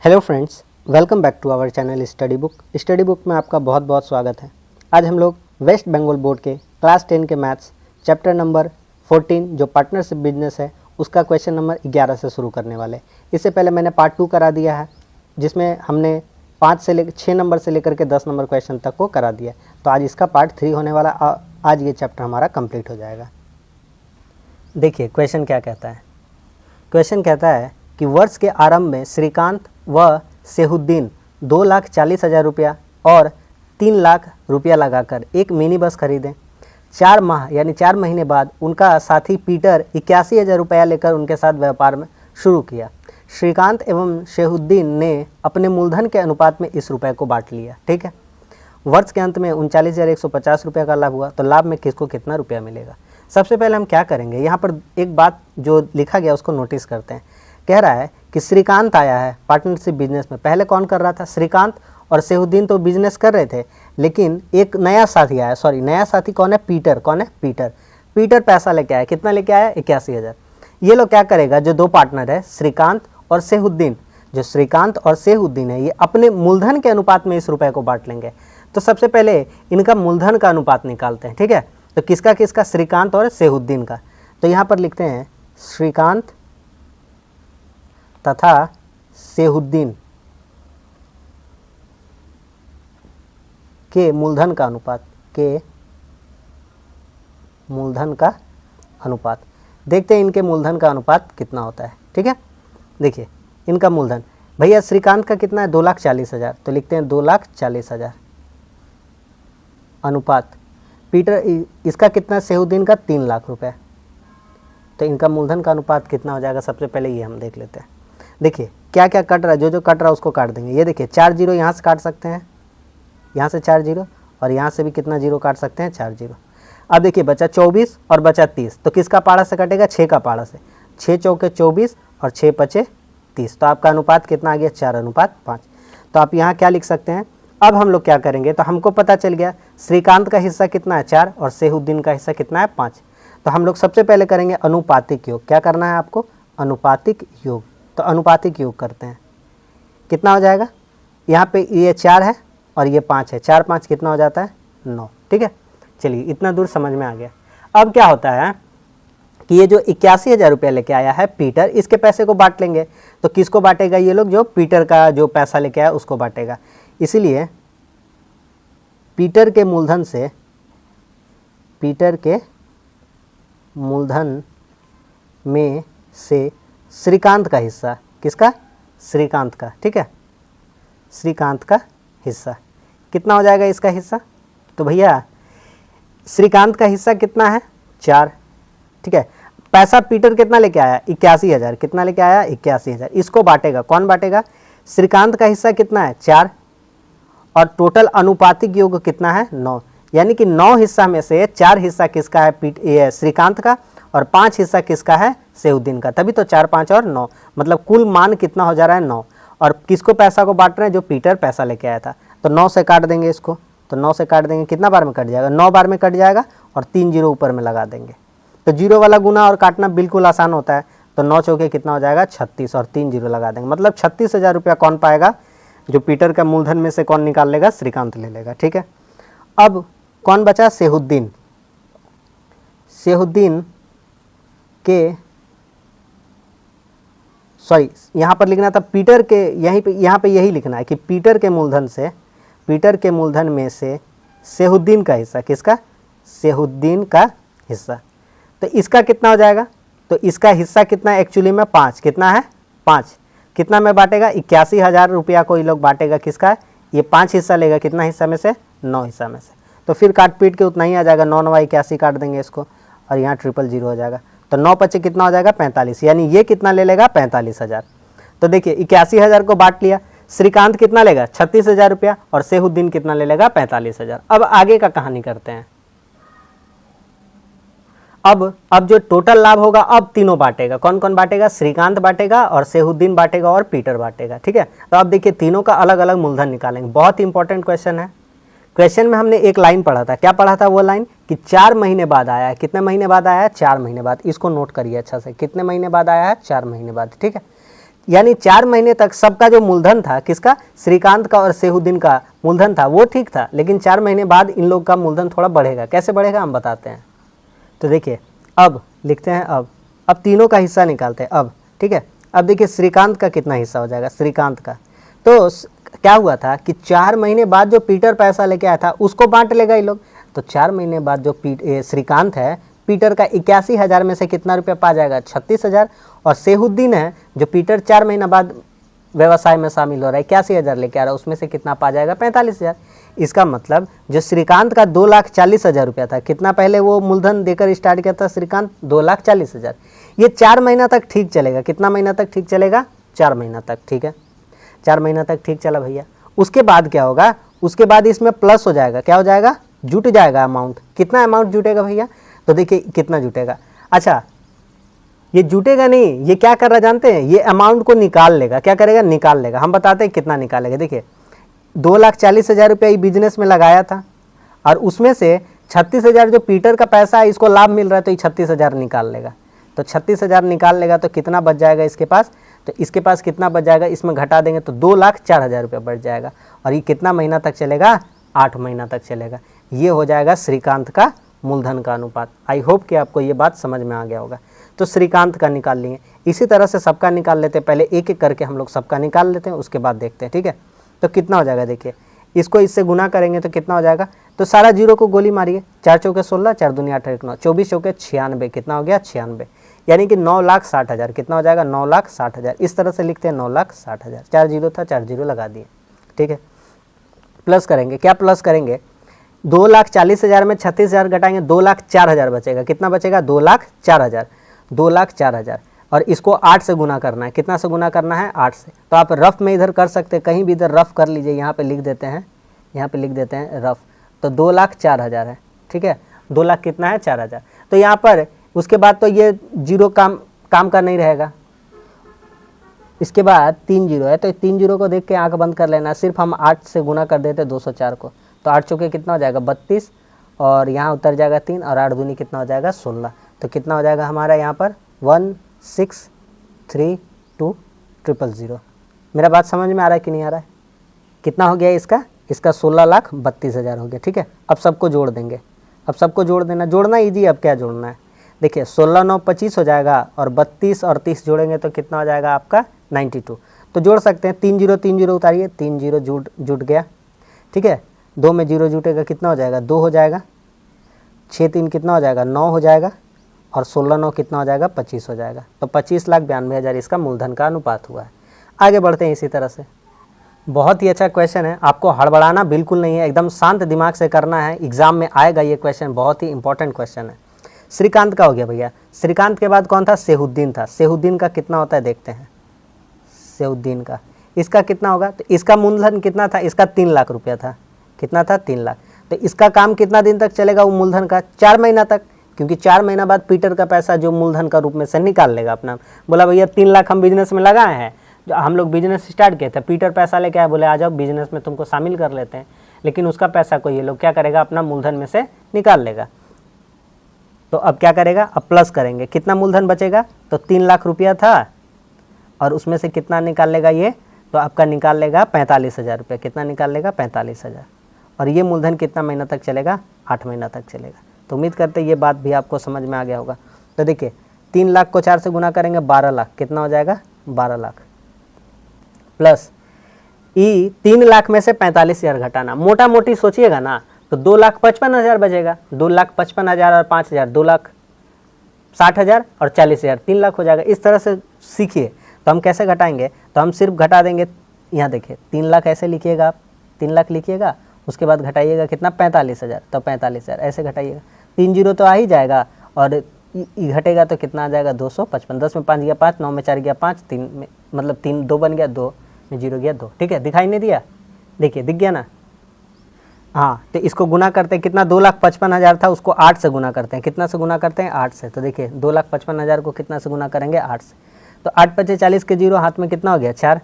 Hello friends, welcome back to our channel Study Book में आपका बहुत बहुत स्वागत है। आज हम लोग वेस्ट बंगाल बोर्ड के क्लास 10 के मैथ्स चैप्टर नंबर 14 जो पार्टनरशिप बिजनेस है उसका क्वेश्चन नंबर 11 से शुरू करने वाले। इससे पहले मैंने पार्ट 2 करा दिया है जिसमें हमने 6 नंबर से लेकर के 10 नंबर क्वेश्चन तक को करा दिया। तो आज इसका पार्ट 3 होने वाला। आज ये चैप्टर हमारा कंप्लीट हो जाएगा। देखिए क्वेश्चन क्या कहता है। क्वेश्चन कहता है कि वर्ष के आरंभ में श्रीकांत व सेहुद्दीन 2,40,000 रुपया और 3 लाख रुपया लगाकर एक मिनी बस खरीदें। 4 माह यानी 4 महीने बाद उनका साथी पीटर 81,000 रुपया लेकर उनके साथ व्यापार में शुरू किया। श्रीकांत एवं सेहुद्दीन ने अपने मूलधन के अनुपात में इस रुपये को बांट लिया। ठीक है। वर्ष के अंत में 39,150 रुपये का लाभ हुआ, तो लाभ में किसको कितना रुपया मिलेगा। सबसे पहले हम क्या करेंगे, यहाँ पर एक बात जो लिखा गया उसको नोटिस करते हैं। कह रहा है कि श्रीकांत आया है पार्टनरशिप बिजनेस में। पहले कौन कर रहा था? श्रीकांत और सेहुद्दीन तो बिजनेस कर रहे थे, लेकिन एक नया साथी आया। नया साथी कौन है? पीटर। कौन है? पीटर। पीटर पैसा लेके आया। कितना लेके आया? 81,000। ये लोग क्या करेगा, जो दो पार्टनर है श्रीकांत और सेहुद्दीन, जो श्रीकांत और सेहुद्दीन है, ये अपने मूलधन के अनुपात में इस रुपए को बांट लेंगे। तो सबसे पहले इनका मूलधन का अनुपात निकालते हैं। ठीक है। तो किसका किसका? श्रीकांत और सेहुद्दीन का। तो यहाँ पर लिखते हैं श्रीकांत तथा सेहुद्दीन के मूलधन का अनुपात देखते हैं इनके मूलधन का अनुपात कितना होता है। ठीक है। देखिए इनका मूलधन, भैया श्रीकांत का कितना है? 2,40,000। तो लिखते हैं 2,40,000 अनुपात पीटर, इसका कितना? सेहुद्दीन का 3 लाख रुपए। तो इनका मूलधन का अनुपात कितना हो जाएगा? सबसे पहले ये हम देख लेते हैं। देखिए क्या क्या कट रहा है, जो कट रहा है उसको काट देंगे। ये देखिए 4 जीरो यहाँ से काट सकते हैं, यहाँ से 4 जीरो, और यहाँ से भी कितना जीरो काट सकते हैं? 4 जीरो। अब देखिए बचा 24 और बचा 30। तो किसका पाड़ा से कटेगा? 6 का पाड़ा से। 6 चौके 24 और 6 पचे 30। तो आपका अनुपात कितना आ गया? 4:5। तो आप यहाँ क्या लिख सकते हैं? अब हम लोग क्या करेंगे, तो हमको पता चल गया श्रीकांत का हिस्सा कितना है? 4 और सेहुद्दीन का हिस्सा कितना है? 5। तो हम लोग सबसे पहले करेंगे अनुपातिक योग। क्या करना है आपको? अनुपातिक योग। तो अनुपातिक योग करते हैं। कितना हो जाएगा? यहाँ पे ये 4 है और ये 5 है। 4 5 कितना हो जाता है? 9। ठीक है। चलिए इतना दूर समझ में आ गया। अब क्या होता है कि ये जो 81,000 रुपया लेके आया है पीटर, इसके पैसे को बांट लेंगे। तो किसको बांटेगा ये लोग? जो पीटर का जो पैसा लेके आया उसको बांटेगा। इसीलिए पीटर के मूलधन में से श्रीकांत का हिस्सा, किसका? श्रीकांत का। ठीक है। श्रीकांत का हिस्सा कितना हो जाएगा? इसका हिस्सा, तो भैया श्रीकांत का हिस्सा कितना है? 4। ठीक है। पैसा पीटर कितना लेके आया? 81,000। कितना लेके आया? 81,000। इसको बांटेगा। कौन बांटेगा? श्रीकांत का हिस्सा कितना है? 4। और टोटल अनुपातिक योग कितना है? 9। यानी कि 9 हिस्सा में से 4 हिस्सा किसका है? श्रीकांत का, और 5 हिस्सा किसका है? सेहुद्दीन का। तभी तो 4 5 और 9, मतलब कुल मान कितना हो जा रहा है? 9। और किसको पैसा को बांट रहे हैं? जो पीटर पैसा लेके आया था। तो 9 से काट देंगे इसको। तो 9 से काट देंगे, कितना बार में कट जाएगा? 9 बार में कट जाएगा, और 3 जीरो ऊपर में लगा देंगे। तो जीरो वाला गुना और काटना बिल्कुल आसान होता है। तो 9 चौके कितना हो जाएगा? 36, और 3 जीरो लगा देंगे। मतलब 36,000 रुपया कौन पाएगा? जो पीटर का मूलधन में से कौन निकाल लेगा? श्रीकांत ले लेगा। ठीक है। अब कौन बचा? सेहुद्दीन। सेहुद्दीन के यहाँ पर लिखना था पीटर के, यहाँ पे यही लिखना है कि पीटर के मूलधन में से सेहुद्दीन का हिस्सा, किसका? सेहुद्दीन का हिस्सा। तो इसका कितना हो जाएगा? तो इसका हिस्सा कितना एक्चुअली में? 5। कितना है? 5। कितना में बांटेगा? 81,000 रुपया को ये लोग बांटेगा। किसका है? ये 5 हिस्सा लेगा। कितना हिस्सा में से? 9 हिस्सा में से। तो फिर काट पीट के उतना ही आ जाएगा। 9 9 81 काट देंगे इसको, और यहाँ 000 हो जाएगा। तो 9 पचे कितना हो जाएगा? 45। यानी ये कितना ले लेगा? 45,000। तो देखिए 81,000 को बांट लिया। श्रीकांत कितना लेगा? 36,000 रुपया, और सेहुद्दीन कितना ले लेगा? 45,000। अब आगे का कहानी करते हैं। अब जो टोटल लाभ होगा, अब तीनों बांटेगा। कौन कौन बांटेगा? श्रीकांत बांटेगा, और सेहुद्दीन बांटेगा, और पीटर बांटेगा। ठीक है। तो अब देखिए तीनों का अलग अलग मूलधन निकालेंगे। बहुत इंपॉर्टेंट क्वेश्चन है। क्वेश्चन में हमने एक लाइन पढ़ा था। क्या पढ़ा था वो लाइन? कि 4 महीने बाद आया है। कितने महीने बाद आया है? 4 महीने बाद। इसको नोट करिए अच्छा से। कितने महीने बाद आया है? 4 महीने बाद। ठीक है। यानी 4 महीने तक सबका जो मूलधन था, किसका, श्रीकांत का और सेहुद्दीन का मूलधन था वो ठीक था, लेकिन 4 महीने बाद इन लोग का मूलधन थोड़ा बढ़ेगा। कैसे बढ़ेगा हम बताते हैं। तो देखिए अब लिखते हैं, अब तीनों का हिस्सा निकालते हैं अब, ठीक है। अब देखिए श्रीकांत का कितना हिस्सा हो जाएगा, श्रीकांत का तो क्या हुआ था कि 4 महीने बाद जो पीटर पैसा लेके आया था उसको बांट लेगा ये लोग। तो 4 महीने बाद जो श्रीकांत है, पीटर का 81,000 में से कितना रुपया पा जाएगा, 36,000। और सेहुद्दीन है जो पीटर 4 महीना बाद व्यवसाय में शामिल हो रहा है, 81,000 लेके आ रहा है, उसमें से कितना पा जाएगा, 45,000। इसका मतलब जो श्रीकांत का 2,40,000 रुपया था, कितना पहले वो मूलधन देकर स्टार्ट किया था श्रीकांत, 2,40,000। ये 4 महीना तक ठीक चलेगा। कितना महीना तक ठीक चलेगा, 4 महीना तक, ठीक है। 4 महीना तक ठीक चला भैया। उसके बाद क्या होगा, उसके बाद इसमें प्लस हो जाएगा, क्या हो जाएगा, जुट जाएगा अमाउंट। कितना अमाउंट जुटेगा भैया, तो देखिए कितना जुटेगा। अच्छा ये जुटेगा नहीं, ये क्या कर रहा है जानते हैं, ये अमाउंट को निकाल लेगा। क्या करेगा, निकाल लेगा। हम बताते हैं कितना निकालेगा। देखिए 2,40,000 रुपया ये बिजनेस में लगाया था और उसमें से 36,000 जो पीटर का पैसा है, इसको लाभ मिल रहा है, तो ये 36,000 निकाल लेगा। तो 36,000 निकाल लेगा तो कितना बच जाएगा इसके पास, तो इसके पास कितना बच जाएगा, इसमें घटा देंगे तो 2,04,000 रुपया बच जाएगा। और ये कितना महीना तक चलेगा, 8 महीना तक चलेगा। ये हो जाएगा श्रीकांत का मूलधन का अनुपात। आई होप कि आपको ये बात समझ में आ गया होगा। तो श्रीकांत का निकाल लिए, इसी तरह से सबका निकाल लेते हैं। पहले एक एक करके हम लोग सबका निकाल लेते हैं, उसके बाद देखते हैं, ठीक है। तो कितना हो जाएगा, देखिए इसको इससे गुना करेंगे तो कितना हो जाएगा, तो सारा जीरो को गोली मारिए, 4 चौके 16, 4 दूनी 8 1 9, 24 चौके 96, कितना हो गया 96, यानी कि 9,60,000। कितना हो जाएगा, 9,60,000। इस तरह से लिखते हैं 9,60,000। 4 जीरो था, 4 जीरो लगा दिए, ठीक है। प्लस करेंगे, क्या प्लस करेंगे, 2,40,000 में 36,000 घटाएंगे, 2,04,000 बचेगा। कितना बचेगा, 2,04,000, 2,04,000। और इसको 8 से गुना करना है। कितना से गुना करना है, 8 से। तो आप रफ में इधर कर सकते हैं, कहीं भी इधर रफ कर लीजिए। यहाँ पे लिख देते हैं, यहाँ पे लिख देते हैं रफ। तो 2,04,000 है, ठीक है। 2 लाख कितना है, 4,000। तो यहाँ पर उसके बाद तो ये जीरो काम का नहीं रहेगा। इसके बाद 3 जीरो है, तो 3 जीरो को देख के आंख बंद कर लेना। सिर्फ हम 8 से गुना कर देते 204 को, तो 8 चौके कितना हो जाएगा, 32, और यहाँ उतर जाएगा 3, और 8 दूनी कितना हो जाएगा, 16। तो कितना हो जाएगा हमारा यहाँ पर 1,632,000। मेरा बात समझ में आ रहा है कि नहीं आ रहा है। कितना हो गया इसका 16,32,000 हो गया, ठीक है। अब सबको जोड़ देंगे, अब सबको जोड़ देना, जोड़ना ईजी। अब क्या जोड़ना है, देखिए 16 9 25 हो जाएगा, और 32 और 30 जोड़ेंगे तो कितना हो जाएगा आपका 92। तो जोड़ सकते हैं, 3 जीरो उतारिए, 3 जीरो जुट गया, ठीक है। 2 में जीरो जुटेगा, कितना हो जाएगा, 2 हो जाएगा। 6 3 कितना हो जाएगा, 9 हो जाएगा, और 16 9 कितना हो जाएगा, 25 हो जाएगा। तो 25,92,000 इसका मूलधन का अनुपात हुआ है। आगे बढ़ते हैं इसी तरह से। बहुत ही अच्छा क्वेश्चन है, आपको हड़बड़ाना बिल्कुल नहीं है, एकदम शांत दिमाग से करना है। एग्जाम में आएगा ये क्वेश्चन, बहुत ही इंपॉर्टेंट क्वेश्चन है। श्रीकांत का हो गया भैया। श्रीकांत के बाद कौन था, सेहुद्दीन था। सेहुद्दीन का कितना होता है देखते हैं, सेहुद्दीन का इसका कितना होगा, तो इसका मूलधन कितना था, इसका 3 लाख रुपया था। कितना था, 3 लाख। तो इसका काम कितना दिन तक चलेगा, वो मूलधन का 4 महीना तक, क्योंकि 4 महीना बाद पीटर का पैसा जो मूलधन का रूप में से निकाल लेगा अपना। बोला भैया 3 लाख हम बिजनेस में लगाए हैं, जो हम लोग बिजनेस स्टार्ट किए थे, पीटर पैसा लेके आया, बोले आ जाओ बिजनेस में तुमको शामिल कर लेते हैं, लेकिन उसका पैसा को ये लोग क्या करेगा, अपना मूलधन में से निकाल लेगा। तो अब क्या करेगा, अब प्लस करेंगे, कितना मूलधन बचेगा, तो 3 लाख रुपया था, और उसमें से कितना निकाल लेगा ये, तो आपका निकाल लेगा 45,000 रुपये। कितना निकाल लेगा, 45,000। और ये मूलधन कितना महीना तक चलेगा, 8 महीना तक चलेगा। तो उम्मीद करते हैं ये बात भी आपको समझ में आ गया होगा। तो देखिए 3 लाख को 4 से गुना करेंगे, 12 लाख। कितना हो जाएगा, 12 लाख, प्लस 3 लाख में से 45,000 घटाना, मोटा मोटी सोचिएगा ना, तो 2,55,000 बचेगा। 2,55,000 और 5,000, 2,60,000 और 40,000, 3 लाख हो जाएगा। इस तरह से सीखिए। तो हम कैसे घटाएंगे, तो हम सिर्फ घटा देंगे। यहाँ देखिए 3 लाख ऐसे लिखिएगा आप, 3 लाख लिखिएगा, उसके बाद घटाइएगा कितना, 45,000। तो 45,000 ऐसे घटाइएगा, 3 जीरो तो आ ही जाएगा, और घटेगा तो कितना आ जाएगा, 255। 10 में 5 गया 5, 9 में 4 गया 5, 3 में मतलब 3 2 बन गया, 2 में 0 गया 2, ठीक है। दिखाई नहीं दिया, देखिए दिख गया ना। हाँ, तो इसको गुना करते हैं, कितना 2,55,000 था, उसको 8 से गुना करते हैं। कितना से गुना करते हैं, 8 से। तो देखिए 2,55,000 को कितना से गुना करेंगे, 8 से। तो 8 5 40 के जीरो, हाथ में कितना हो गया, 4।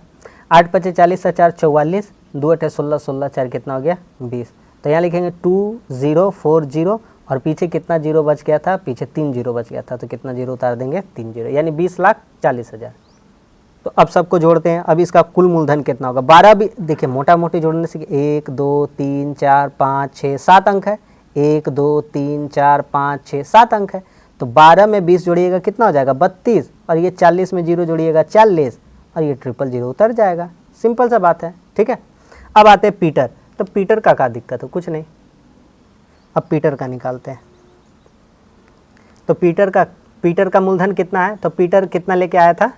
8 5 40 से 4 44, 2 8 16 16, 4 कितना हो गया, 20। तो यहाँ लिखेंगे 2040, और पीछे कितना जीरो बच गया था, पीछे 3 जीरो बच गया था, तो कितना जीरो उतार देंगे, 3 जीरो, यानी 20,40,000। तो अब सबको जोड़ते हैं। अब इसका कुल मूलधन कितना होगा, 12 भी देखिए मोटा मोटी जोड़ने से 1 2 3 4 5 6 7 अंक है, 1 2 3 4 5 6 7 अंक है। तो 12 में 20 जोड़िएगा कितना हो जाएगा 32, और ये 40 में 0 जोड़िएगा 40, और ये 000 उतर जाएगा। सिंपल सा बात है, ठीक है। अब आते हैं पीटर। तो पीटर का क्या दिक्कत है, कुछ नहीं। अब पीटर का निकालते हैं। तो पीटर का मूलधन कितना है, तो पीटर कितना लेके आया था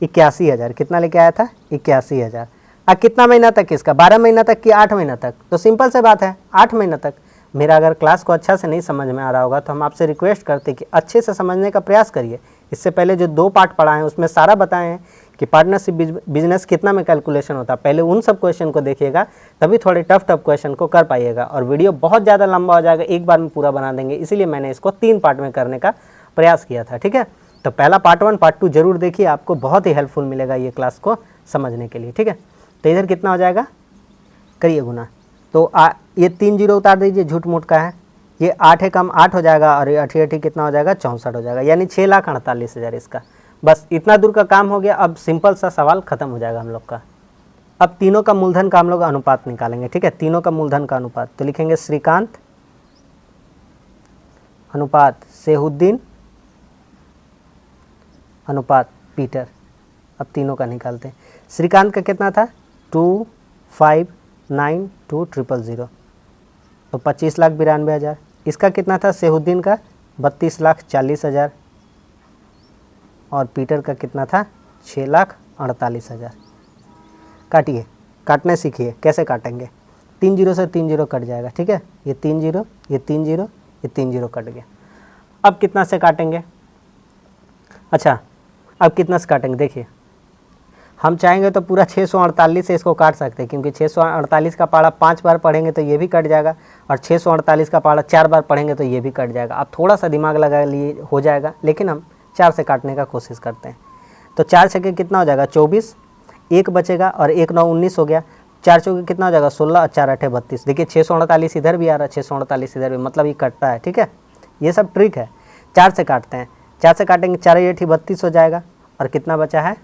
81,000। कितना लेके आया था 81,000। अब कितना महीना तक इसका, 12 महीना तक कि 8 महीना तक, तो सिंपल से बात है 8 महीना तक। मेरा अगर क्लास को अच्छा से नहीं समझ में आ रहा होगा तो हम आपसे रिक्वेस्ट करते हैं कि अच्छे से समझने का प्रयास करिए। इससे पहले जो 2 पार्ट पढ़ाए हैं उसमें सारा बताए हैं कि पार्टनरशिप बिजनेस कितना में कैलकुलेशन होता है। पहले उन सब क्वेश्चन को देखिएगा, तभी थोड़े टफ क्वेश्चन को कर पाइएगा। और वीडियो बहुत ज़्यादा लंबा हो जाएगा, एक बार में पूरा बना देंगे, इसीलिए मैंने इसको 3 पार्ट में करने का प्रयास किया था, ठीक है। तो पहला पार्ट 1 पार्ट 2 जरूर देखिए, आपको बहुत ही हेल्पफुल मिलेगा ये क्लास को समझने के लिए, ठीक है। तो इधर कितना हो जाएगा, करिए गुना। तो ये 3 0 उतार दीजिए, झूठ मूठ का है। ये 8 है कम 8 हो जाएगा, और ये 8 कितना हो जाएगा 64 हो जाएगा, यानी 6,48,000 इसका। बस इतना दूर का काम हो गया। अब सिंपल सा सवाल खत्म हो जाएगा हम लोग का। अब तीनों का मूलधन का हम लोग अनुपात निकालेंगे, ठीक है। तीनों का मूलधन का अनुपात तो लिखेंगे श्रीकांत अनुपात सेहुद्दीन अनुपात पीटर। अब तीनों का निकालते हैं। श्रीकांत का कितना था 2,5,9,2,000, तो 25,92,000। इसका कितना था सेहुद्दीन का 32,40,000, और पीटर का कितना था 6,48,000। काटिए, काटने सीखिए कैसे काटेंगे। 3 0 से 3 0 कट जाएगा, ठीक है। ये 3 0, ये 3 0, ये 3 0 कट गया। अब कितना से काटेंगे, अच्छा अब कितना से काटेंगे, देखिए हम चाहेंगे तो पूरा 648 से इसको काट सकते हैं, क्योंकि 648 का पारा 5 बार पढ़ेंगे तो ये भी कट जाएगा, और 648 का पारा 4 बार पढ़ेंगे तो ये भी कट जाएगा। अब थोड़ा सा दिमाग लगा लिए हो जाएगा, लेकिन हम 4 से काटने का कोशिश करते हैं। तो 4 छक्के कितना हो जाएगा 24, 1 बचेगा, और 1 9 19 हो गया। 4 चौके कितना हो जाएगा 16, और 4 8 32। देखिए 648 इधर भी आ रहा है, 648 इधर भी, मतलब ये कटता है, ठीक है। ये सब ट्रिक है। 4 से काटते हैं, 4 से काटेंगे 4 8 32 हो जाएगा, और कितना बचा है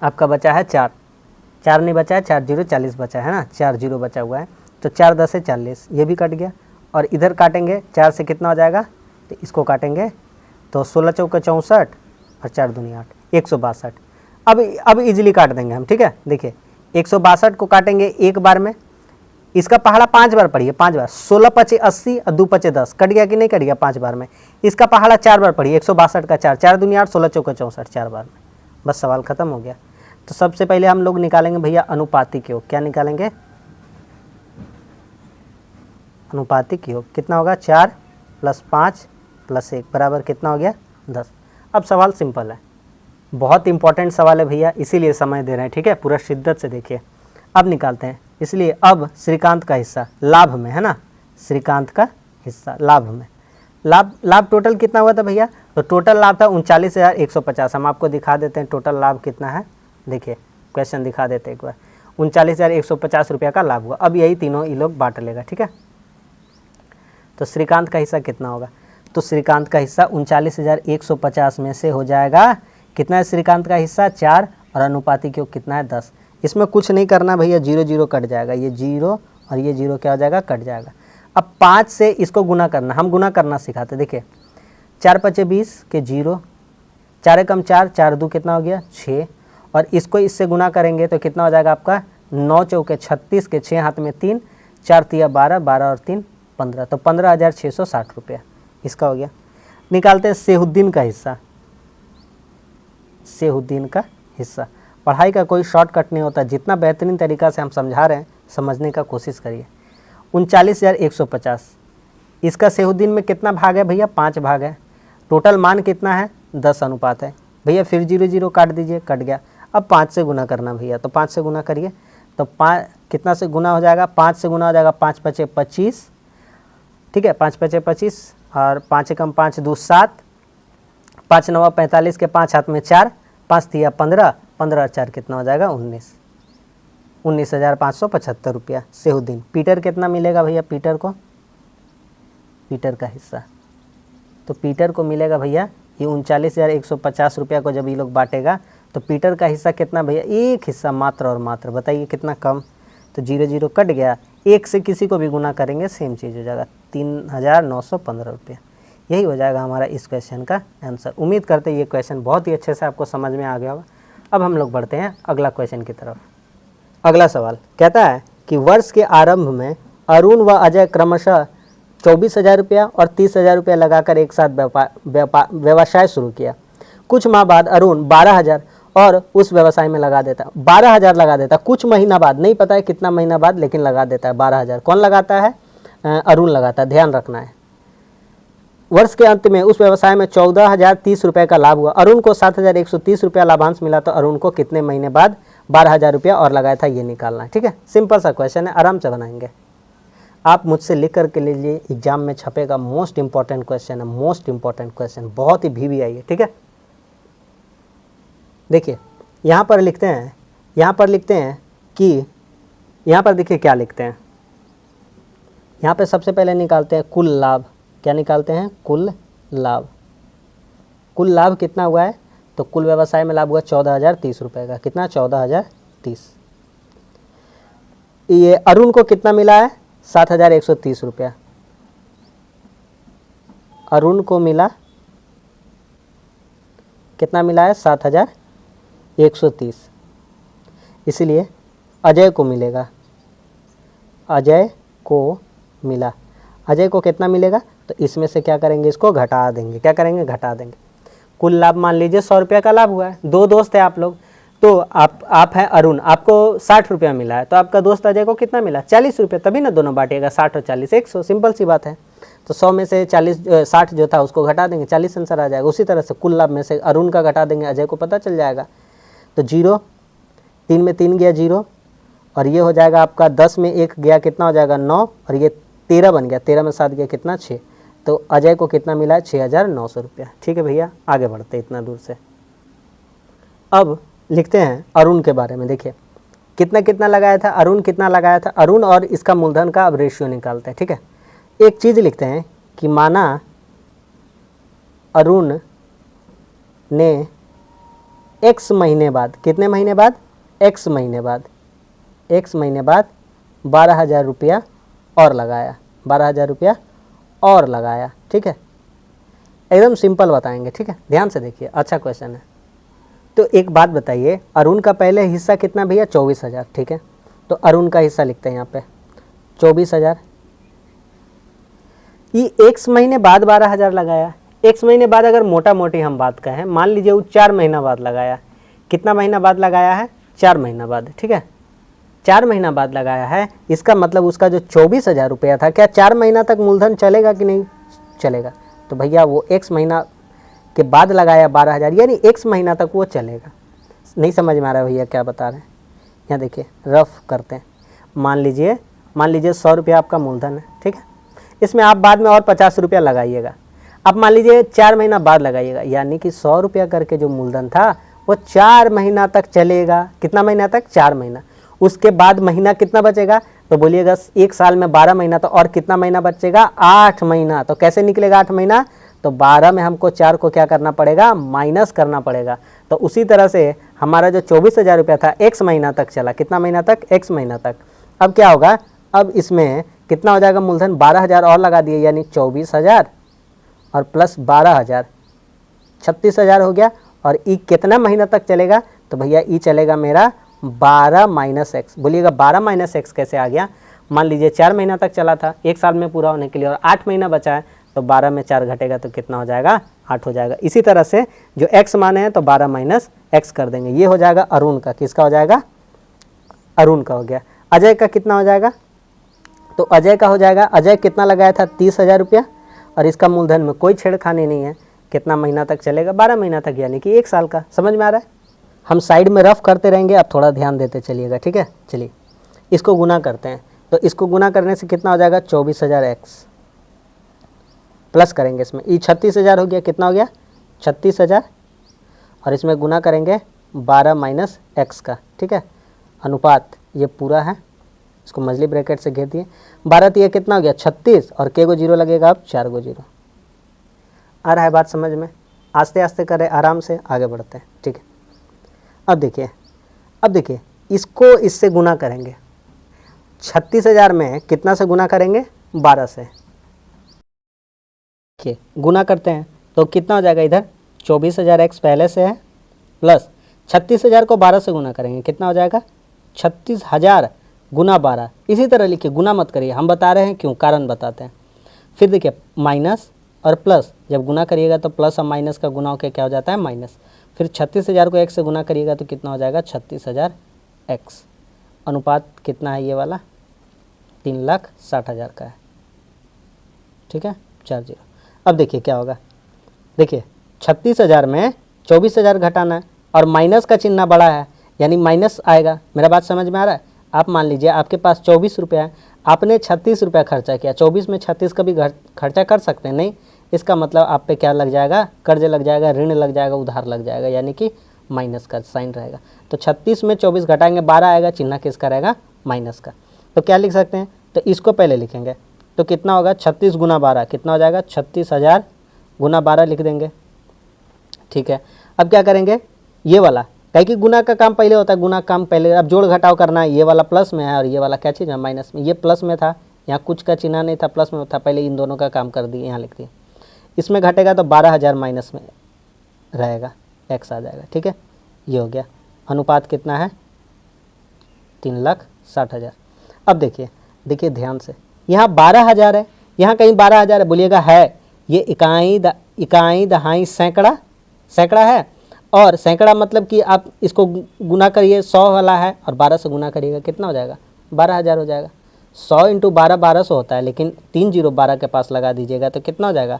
आपका, बचा है 4 नहीं बचा है, 4 0 40 बचा है ना, 4 0 बचा हुआ है। तो 4 10 40, ये भी कट गया। और इधर काटेंगे 4 से कितना हो जाएगा, तो इसको काटेंगे तो 16 चौके 64, और 4 दूनी 8, 162। अब इजीली काट देंगे हम, ठीक है। देखिए 162 को काटेंगे एक बार में, इसका पहाड़ा 5 बार पढ़िए, 5 बार। 16 5 80 और 2 5 10, कट गया कि नहीं कट गया 5 बार में। इसका पहाड़ा 4 बार पढ़िए, 162 का 4, 4 दूनी 8, 16 चौके 64, 4 बार में। बस सवाल खत्म हो गया। तो सबसे पहले हम लोग निकालेंगे भैया अनुपातिक योग। क्या निकालेंगे, अनुपातिक योग। कितना होगा 4 + 5 + 1 बराबर कितना हो गया 10। अब सवाल सिंपल है, बहुत इंपॉर्टेंट सवाल है भैया, इसीलिए समय दे रहे हैं, ठीक है। पूरा शिद्दत से देखिए। अब निकालते हैं, इसलिए अब श्रीकांत का हिस्सा लाभ में है ना, श्रीकांत का हिस्सा लाभ में। लाभ टोटल कितना हुआ था भैया, तो टोटल लाभ था 39,150। हम आपको दिखा देते हैं टोटल लाभ कितना है। देखिए क्वेश्चन दिखा देते हैं एक बार। 39,150 रुपया का लाभ हुआ। अब यही तीनों ये लोग बांट लेगा, ठीक है। तो श्रीकांत का हिस्सा कितना होगा, तो श्रीकांत का हिस्सा 39,150 में से हो जाएगा कितना है श्रीकांत का हिस्सा 4, और अनुपातिक योग कितना है 10। इसमें कुछ नहीं करना भैया, 0 0 कट जाएगा, ये 0 और ये 0 क्या हो जाएगा कट जाएगा। अब 5 से इसको गुना करना, हम गुना करना सिखाते। देखिए 4 5 20 के 0, 4 कम 4, 4 2 कितना हो गया 6, और इसको इससे गुना करेंगे तो कितना हो जाएगा आपका 9 चौके 36 के 6 हाथ में 3, 4 तिया 12, 12 और 3 15, तो 15,660 रुपया इसका हो गया। निकालते हैं सेहुद्दीन का हिस्सा। सेहुद्दीन का हिस्सा, पढ़ाई का कोई शॉर्टकट नहीं होता, जितना बेहतरीन तरीका से हम समझा रहे हैं समझने का कोशिश करिए। 39,150, इसका सेहुद्दीन में कितना भाग है भैया 5 भाग है। टोटल मान कितना है 10 अनुपात है भैया। फिर 0 0 काट दीजिए, कट गया। अब 5 से गुना करना भैया, तो 5 से गुना करिए, तो 5 कितना से गुना हो जाएगा 5 से गुना हो जाएगा 5 5 25, ठीक है। 5 5 25, और 5 कम 5 2 7, 5 9 45 के 5 हाथ में 4, 5 तिया 15, 15 और 4 कितना हो जाएगा 19,575 रुपया सेहुद्दीन। पीटर कितना मिलेगा भैया, पीटर को, पीटर का हिस्सा, तो पीटर को मिलेगा भैया ये 39,150 रुपया को जब ये लोग बांटेगा तो पीटर का हिस्सा कितना भैया, एक हिस्सा मात्र और मात्र, बताइए कितना कम, तो 0 0 कट गया, एक से किसी को भी गुना करेंगे सेम चीज़ हो जाएगा, 3915 रुपये। यही हो जाएगा हमारा इस क्वेश्चन का आंसर। उम्मीद करते हैं ये क्वेश्चन बहुत ही अच्छे से आपको समझ में आ गया होगा। अब हम लोग बढ़ते हैं अगला क्वेश्चन की तरफ। अगला सवाल कहता है कि वर्ष के आरंभ में अरुण व अजय क्रमशः 24,000 रुपया और 30,000 रुपया लगाकर एक साथ व्यवसाय शुरू किया। कुछ माह बाद अरुण 12,000 और उस व्यवसाय में लगा देता, 12,000 लगा देता, कुछ महीना बाद, नहीं पता है कितना महीना बाद, लेकिन लगा देता है 12,000। कौन लगाता है? अरुण लगाता है, ध्यान रखना है। वर्ष के अंत में उस व्यवसाय में 14,030 रुपये का लाभ हुआ। अरुण को 7,130 रुपया लाभांश मिला, तो अरुण को कितने महीने बाद 12,000 रुपया और लगाया था, ये निकालना है। ठीक है, सिंपल सा क्वेश्चन है, आराम से बनाएंगे। आप मुझसे लिख करके लीजिए, एग्जाम में छपेगा, मोस्ट इंपॉर्टेंट क्वेश्चन है, मोस्ट इंपॉर्टेंट क्वेश्चन, बहुत ही VVI है। ठीक है, देखिए यहाँ पर लिखते हैं, कि यहाँ पर देखिए क्या लिखते हैं, यहाँ पे सबसे पहले निकालते हैं कुल लाभ। क्या निकालते हैं? कुल लाभ। कुल लाभ कितना हुआ है? तो कुल व्यवसाय में लाभ हुआ 14,030 रुपये का। कितना? 14,030। ये अरुण को कितना मिला है? 7,130 रुपया। अरुण को मिला, कितना मिला है? 7,130। इसलिए अजय को मिलेगा, अजय को मिला, अजय को कितना मिलेगा? तो इसमें से क्या करेंगे? इसको घटा देंगे। क्या करेंगे? घटा देंगे। कुल लाभ मान लीजिए 100 रुपये का लाभ हुआ है। दो दोस्त हैं आप लोग, तो आप हैं अरुण, आपको 60 रुपया मिला है, तो आपका दोस्त अजय को कितना मिला? 40 रुपये, तभी ना दोनों बांटिएगा, 60 और 40 100, सिंपल सी बात है। तो 100 में से 60 जो था उसको घटा देंगे, 40 आंसर आ जाएगा। उसी तरह से कुल लाभ में से अरुण का घटा देंगे, अजय को पता चल जाएगा। तो 0, 3 में 3 गया 0, और ये हो जाएगा आपका 10 में 1 गया, कितना हो जाएगा? 9, और ये 13 बन गया, 13 में 7 गया, कितना? 6। तो अजय को कितना मिला है? 6,900 रुपया। ठीक है भैया, आगे बढ़ते इतना दूर से। अब लिखते हैं अरुण के बारे में। देखिए कितना कितना लगाया था अरुण, कितना लगाया था अरुण, और इसका मूलधन का अब रेशियो निकालते हैं। ठीक है, एक चीज़ लिखते हैं कि माना अरुण ने x महीने बाद, कितने महीने बाद? x महीने बाद, x महीने बाद 12,000 रुपया और लगाया, 12,000 रुपया और लगाया। ठीक है, एकदम सिंपल बताएंगे। ठीक है, ध्यान से देखिए, अच्छा क्वेश्चन है। तो एक बात बताइए, अरुण का पहले हिस्सा कितना भैया? 24,000। ठीक है, तो अरुण का हिस्सा लिखते हैं यहाँ पे 24,000। ये x महीने बाद 12,000 लगाया। x महीने बाद अगर मोटा मोटी हम बात कहें, मान लीजिए वो 4 महीना बाद लगाया। कितना महीना बाद लगाया है? 4 महीना बाद। ठीक है, 4 महीना बाद लगाया है, इसका मतलब उसका जो 24,000 रुपया था, क्या 4 महीना तक मूलधन चलेगा कि नहीं चलेगा? तो भैया वो x महीना के बाद लगाया 12,000, यानी x महीना तक वो चलेगा। नहीं समझ में आ रहा है भैया क्या बता रहे हैं? यहाँ देखिए, रफ करते हैं। मान लीजिए 100 रुपया आपका मूलधन है। ठीक है, इसमें आप बाद में और 50 रुपया लगाइएगा। अब मान लीजिए 4 महीना बाद लगाइएगा, यानी कि 100 रुपया करके जो मूलधन था वो 4 महीना तक चलेगा। कितना महीना तक? 4 महीना। उसके बाद महीना कितना बचेगा? तो बोलिएगा 1 साल में 12 महीना, तो और कितना महीना बचेगा? 8 महीना। तो कैसे निकलेगा 8 महीना? तो 12 में हमको 4 को क्या करना पड़ेगा? माइनस करना पड़ेगा। तो उसी तरह से हमारा जो 24,000 रुपया था x महीना तक चला। कितना महीना तक? x महीना तक। अब क्या होगा? अब इसमें कितना हो जाएगा मूलधन? 12,000 और लगा दिए, यानी 24,000 और प्लस 12,000, 36,000 हो गया। और ई कितना महीना तक चलेगा? तो भैया ई चलेगा मेरा 12 माइनस एक्स। बोलिएगा 12 माइनस एक्स कैसे आ गया? मान लीजिए 4 महीना तक चला था, 1 साल में पूरा होने के लिए, और 8 महीना बचा है, तो 12 में 4 घटेगा तो कितना हो जाएगा? 8 हो जाएगा। इसी तरह से जो x माने हैं तो 12 माइनस एक्स कर देंगे। ये हो जाएगा अरुण का। किसका हो जाएगा? अरुण का हो गया। अजय का कितना हो जाएगा? तो अजय का हो जाएगा, अजय कितना लगाया था? 30,000 रुपया, और इसका मूलधन में कोई छेड़खानी नहीं है। कितना महीना तक चलेगा? 12 महीना तक, यानी कि 1 साल का। समझ में आ रहा है? हम साइड में रफ करते रहेंगे, आप थोड़ा ध्यान देते चलिएगा। ठीक है, चलिए इसको गुना करते हैं। तो इसको गुना करने से कितना हो जाएगा? 24,000 एक्स, प्लस करेंगे इसमें, ये 36,000 हो गया। कितना हो गया? 36,000, और इसमें गुना करेंगे 12 माइनस एक्स का। ठीक है, अनुपात ये पूरा है, इसको मजली ब्रैकेट से घेर दिए। 12 तो ये कितना हो गया? 36, और के गो जीरो लगेगा? अब 4 गो जीरो। आ रहा है बात समझ में? आस्ते आस्ते करें, आराम से आगे बढ़ते हैं। ठीक है, अब देखिए इसको इससे गुना करेंगे। 36,000 में कितना से गुना करेंगे? 12 से। देखिए गुना करते हैं तो कितना हो जाएगा? इधर 24,000 एक्स पहले से है, प्लस 36,000 को 12 से गुना करेंगे, कितना हो जाएगा? 36,000 गुना 12। इसी तरह लिखिए, गुना मत करिए, हम बता रहे हैं क्यों, कारण बताते हैं। फिर देखिए माइनस और प्लस, जब गुना करिएगा तो प्लस और माइनस का गुना होकर क्या हो जाता है? माइनस। फिर 36,000 को एक्स से गुना करिएगा तो कितना हो जाएगा? 36,000 एक्स। अनुपात कितना है ये वाला? 3,60,000 का है, ठीक है, 40। अब देखिए क्या होगा, देखिए 36,000 में 24,000 घटाना है और माइनस का चिन्ह बड़ा है, यानी माइनस आएगा। मेरा बात समझ में आ रहा है? आप मान लीजिए आपके पास 24 रुपया है, आपने 36 रुपया खर्चा किया, 24 में 36 का भी खर्चा कर सकते हैं, नहीं, इसका मतलब आप पे क्या लग जाएगा? कर्ज लग जाएगा, ऋण लग जाएगा, उधार लग जाएगा, यानी कि माइनस का साइन रहेगा। तो 36 में 24 घटाएंगे 12 आएगा, चिन्ह किसका रहेगा? माइनस का। तो क्या लिख सकते हैं? तो इसको पहले लिखेंगे, तो कितना होगा? 36 गुना 12 कितना हो जाएगा? 36,000 गुना 12 लिख देंगे, ठीक है। अब क्या करेंगे? ये वाला, कहीं कि गुना का काम पहले होता है, गुना का काम पहले, अब जोड़ घटाव करना है। ये वाला प्लस में है और ये वाला क्या चीज़ है? माइनस में। ये प्लस में था, यहाँ कुछ का चिन्ह नहीं था, प्लस में था, पहले इन दोनों का काम कर दिए, यहाँ लिख दिए। इसमें घटेगा तो 12,000 माइनस में रहेगा, एक्स आ जाएगा, ठीक है। ये हो गया। अनुपात कितना है? 3,60,000। अब देखिए ध्यान से, यहाँ 12,000 है, यहाँ कहीं 12,000 है, बोलिएगा है, ये इकाई दहाई सैकड़ा है, और सैकड़ा मतलब कि आप इसको गुना करिए, 100 वाला है और 12 से गुना करिएगा, कितना हो जाएगा? 12,000 हो जाएगा। 100 × 12 1200 होता है, लेकिन 3 0 12 के पास लगा दीजिएगा तो कितना हो जाएगा?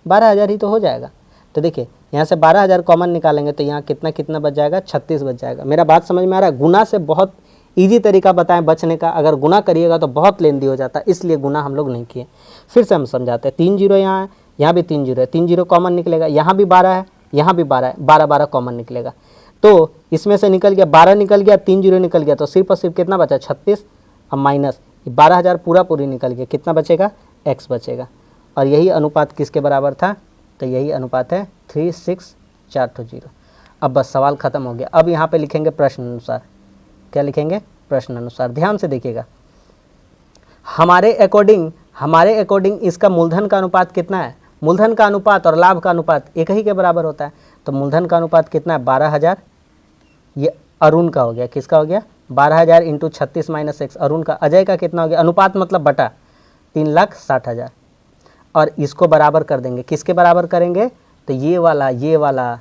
12,000 ही तो हो जाएगा। तो देखिए यहाँ से 12,000 कॉमन निकालेंगे तो यहाँ कितना बच जाएगा? 36 बच जाएगा। मेरा बात समझ में आ रहा है? गुना से बहुत ईजी तरीका बताएं बचने का, अगर गुना करिएगा तो बहुत लेंदी हो जाता है, इसलिए गुना हम लोग नहीं किए। फिर से हम समझाते हैं, 3 0 यहाँ है, यहाँ भी 3 0 है, 3 0 कॉमन निकलेगा, यहाँ भी 12 है, यहाँ भी 12 है, 12 12 कॉमन निकलेगा, तो इसमें से निकल गया 12 निकल गया, 3 0 निकल गया, तो सिर्फ और सिर्फ कितना बचा? 36। अब माइनस 12,000 पूरी निकल गया, कितना बचेगा? एक्स बचेगा। और यही अनुपात किसके बराबर था? तो यही अनुपात है 3,6,4,0। अब बस सवाल खत्म हो गया। अब यहाँ पे लिखेंगे प्रश्न अनुसार। क्या लिखेंगे? प्रश्न अनुसार। ध्यान से देखिएगा, हमारे अकॉर्डिंग इसका मूलधन का अनुपात कितना है? मूलधन का अनुपात और लाभ का अनुपात एक ही के बराबर होता है, तो मूलधन का अनुपात कितना है? 12,000। ये अरुण का हो गया, किसका हो गया? 12,000 × 36 - x, अरुण का। अजय का कितना हो गया? अनुपात मतलब बटा 3,60,000। और इसको बराबर कर देंगे, किसके बराबर करेंगे? तो ये वाला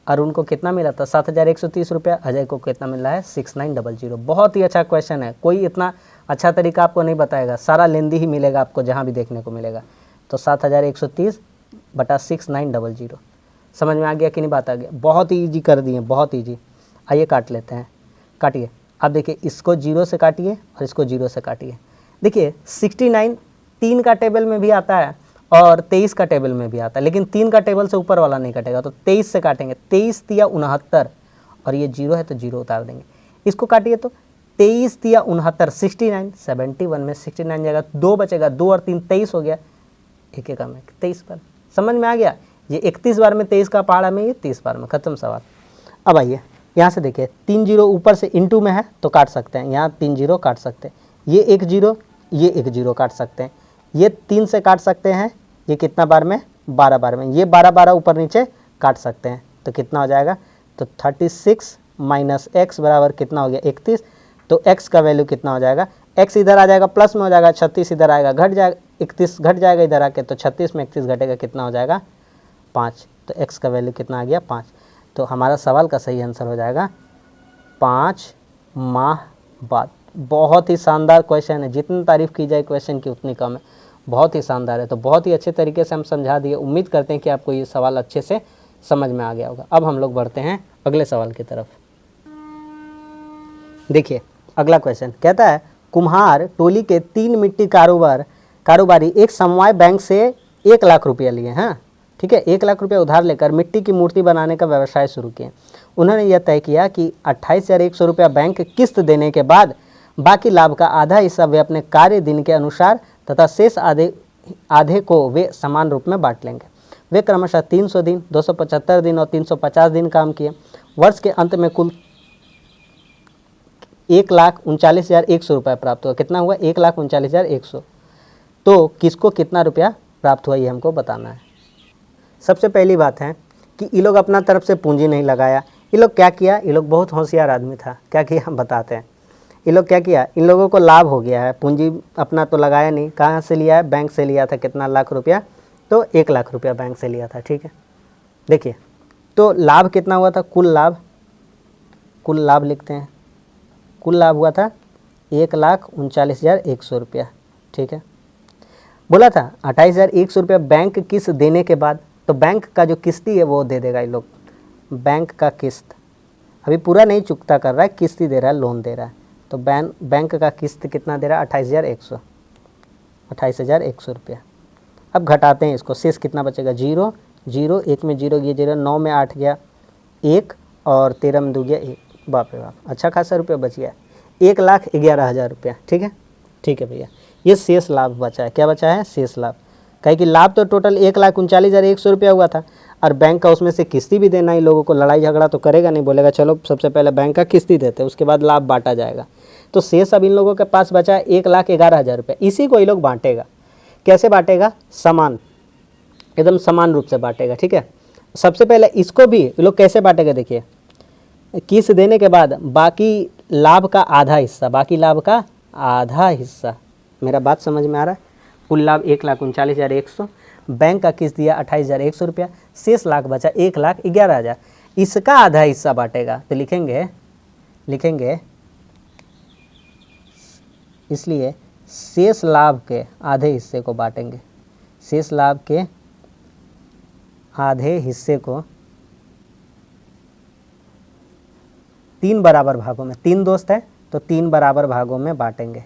अरुण को कितना मिला था? 7,130 रुपया। अजय को कितना मिला है? 6,900। बहुत ही अच्छा क्वेश्चन है, कोई इतना अच्छा तरीका आपको नहीं बताएगा, सारा लेंदी ही मिलेगा आपको जहाँ भी देखने को मिलेगा। तो 7,130 बटा 6,900। समझ में आ गया कि नहीं? बात आ गया? बहुत ही ईजी कर दिए, बहुत ईजी। आइए काट लेते हैं, काटिए। अब देखिए इसको 0 से काटिए और इसको 0 से काटिए। देखिए 69 3 का टेबल में भी आता है और 23 का टेबल में भी आता है, लेकिन 3 का टेबल से ऊपर वाला नहीं कटेगा, तो 23 से काटेंगे। 23 तिया 69 और ये 0 है तो 0 उतार देंगे। इसको काटिए तो 23 तिया 69, 69, 71 में 69 जाएगा, 2 बचेगा, 2 और 3 23 हो गया, एक कम है 23 बार। समझ में आ गया? ये 31 बार में 23 का पहाड़ा में, ये 30 बार में, खत्म सवाल। अब आइए यहाँ से देखिए, 3 0 ऊपर से इंटू में है तो काट सकते हैं, यहाँ 3 0 काट सकते हैं, ये 1 0, ये 1 0 काट सकते हैं, ये 3 से काट सकते हैं, ये कितना बार में? 12 बार में, ये 12 12 ऊपर नीचे काट सकते हैं, तो कितना हो जाएगा? तो 36 - x बराबर कितना हो गया? 31। तो x का वैल्यू कितना हो जाएगा? x इधर आ जाएगा, प्लस में हो जाएगा, 36 इधर आएगा, घट जाएगा, 31 घट जाएगा इधर आके, तो 36 में 31 घटेगा, कितना हो जाएगा? 5। तो x का वैल्यू कितना आ गया? 5। तो हमारा सवाल का सही आंसर हो जाएगा 5 माह बाद। बहुत ही शानदार क्वेश्चन है, जितनी तारीफ़ की जाए क्वेश्चन की उतनी कम है, बहुत ही शानदार है। तो बहुत ही अच्छे तरीके से हम समझा दिए, उम्मीद करते हैं कि आपको ये सवाल अच्छे से समझ में आ गया होगा। अब हम लोग बढ़ते हैं अगले सवाल की तरफ। देखिए अगला क्वेश्चन कहता है, कुम्हार टोली के 3 मिट्टी कारोबारी एक समवाय बैंक से 1 लाख रुपया लिए हैं, ठीक है, 1 लाख रुपया उधार लेकर मिट्टी की मूर्ति बनाने का व्यवसाय शुरू किए। उन्होंने यह तय किया कि 28,100 रुपया बैंक किस्त देने के बाद बाकी लाभ का आधा हिस्सा वे अपने कार्य दिन के अनुसार तथा शेष आधे को वे समान रूप में बांट लेंगे। वे क्रमशः 300 दिन, 275 दिन और 350 दिन काम किए। वर्ष के अंत में कुल 1,39,100 रुपये प्राप्त हुआ। कितना हुआ? 1,39,100। तो किसको कितना रुपया प्राप्त हुआ ये हमको बताना है। सबसे पहली बात है कि ये लोग अपना तरफ से पूंजी नहीं लगाया। ये लोग क्या किया? ये लोग बहुत होशियार आदमी था। क्या किया हम बताते हैं। ये लोग क्या किया? इन लोगों को लाभ हो गया है, पूंजी अपना तो लगाया नहीं। कहाँ से लिया है? बैंक से लिया था। कितना लाख रुपया? तो 1,00,000 रुपया बैंक से लिया था। ठीक है, देखिए तो लाभ कितना हुआ था? कुल लाभ लिखते हैं। कुल लाभ हुआ था 1,39,100 रुपया। ठीक है, बोला था 28,100 रुपया बैंक किस्त देने के बाद, तो बैंक का जो किस्ती है वो दे देगा ये लोग। बैंक का किस्त अभी पूरा नहीं चुकता कर रहा है, किस्ती दे रहा है, लोन दे रहा है। तो बैंक का किस्त कितना दे रहा है? 28,100 रुपया। अब घटाते हैं इसको, शेष कितना बचेगा? 0 0, 1 में 0 गया 0, 9 में 8 गया 1 और 13 में 2 गया 1। बाप रे बाप, अच्छा खासा रुपया बच गया, 1,11,000 रुपया। ठीक है, ठीक है भैया, ये शेष लाभ बचा है। क्या बचा है? शेष लाभ। कहे कि लाभ तो टोटल 1,39,100 रुपया हुआ था, और बैंक का उसमें से किस्ती भी देना। ही लोगों को लड़ाई झगड़ा तो करेगा नहीं, बोलेगा चलो सबसे पहले बैंक का किस्ती देते हैं, उसके बाद लाभ बांटा जाएगा। तो शेष अब इन लोगों के पास बचा है 1,11,000 रुपया। इसी को ये लोग बांटेगा। कैसे बांटेगा? समान, एकदम समान रूप से बांटेगा। ठीक है, सबसे पहले इसको भी ये लोग कैसे बांटेगा? देखिए, किस्त देने के बाद बाकी लाभ का आधा हिस्सा, बाकी लाभ का आधा हिस्सा, मेरा बात समझ में आ रहा है? कुल लाभ 1,39,100, बैंक का किस्त दिया 28,100 रुपया, शेष लाख बचा 1,11,000, इसका आधा हिस्सा बांटेगा। तो लिखेंगे इसलिए शेष लाभ के आधे हिस्से को बांटेंगे। शेष लाभ के आधे हिस्से को 3 बराबर भागों में, 3 दोस्त है तो 3 बराबर भागों में बांटेंगे।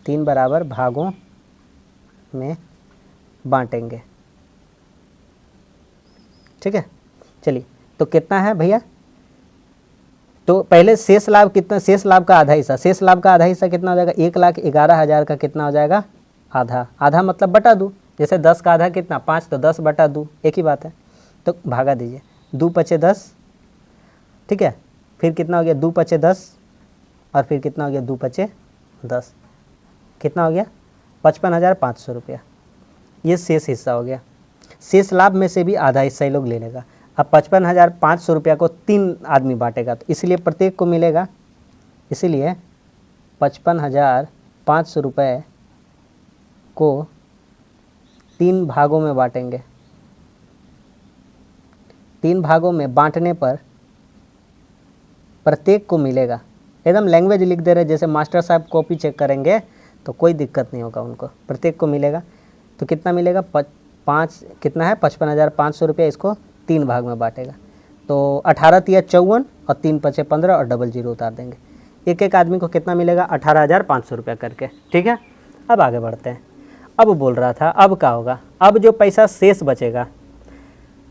3 बराबर भागों में बांटेंगे। ठीक है, चलिए तो कितना है भैया? तो पहले शेष लाभ कितना? शेष लाभ का आधा हिस्सा, शेष लाभ का आधा हिस्सा कितना हो जाएगा? 1,11,000 का कितना हो जाएगा? आधा। आधा मतलब बटा दूँ, जैसे 10 का आधा कितना? 5, तो 10 बटा 2, एक ही बात है। तो भागा दीजिए, 2 पचे 10। ठीक है, फिर कितना हो गया? 2 पचे 10, और फिर कितना हो गया? 2 पचे 10, कितना हो गया? 55,500 रुपया। ये शेष हिस्सा हो गया। शेष लाभ में से भी आधा हिस्सा ये लोग ले लेगा। अब 55,500 रुपया को 3 आदमी बांटेगा, तो इसलिए प्रत्येक को मिलेगा, इसलिए 55,500 रुपये को 3 भागों में बांटेंगे। 3 भागों में बांटने पर प्रत्येक को मिलेगा। एकदम लैंग्वेज लिख दे रहे, जैसे मास्टर साहब कॉपी चेक करेंगे तो कोई दिक्कत नहीं होगा उनको, प्रत्येक को मिलेगा। तो कितना मिलेगा? 5 कितना है? 55,500 रुपया इसको 3 भाग में बांटेगा। तो 18 तिया 54 और 3 पचे 15 और डबल 0 उतार देंगे। एक एक आदमी को कितना मिलेगा? 18,500 रुपया करके। ठीक है, अब आगे बढ़ते हैं। अब बोल रहा था अब क्या होगा? अब जो पैसा शेष बचेगा,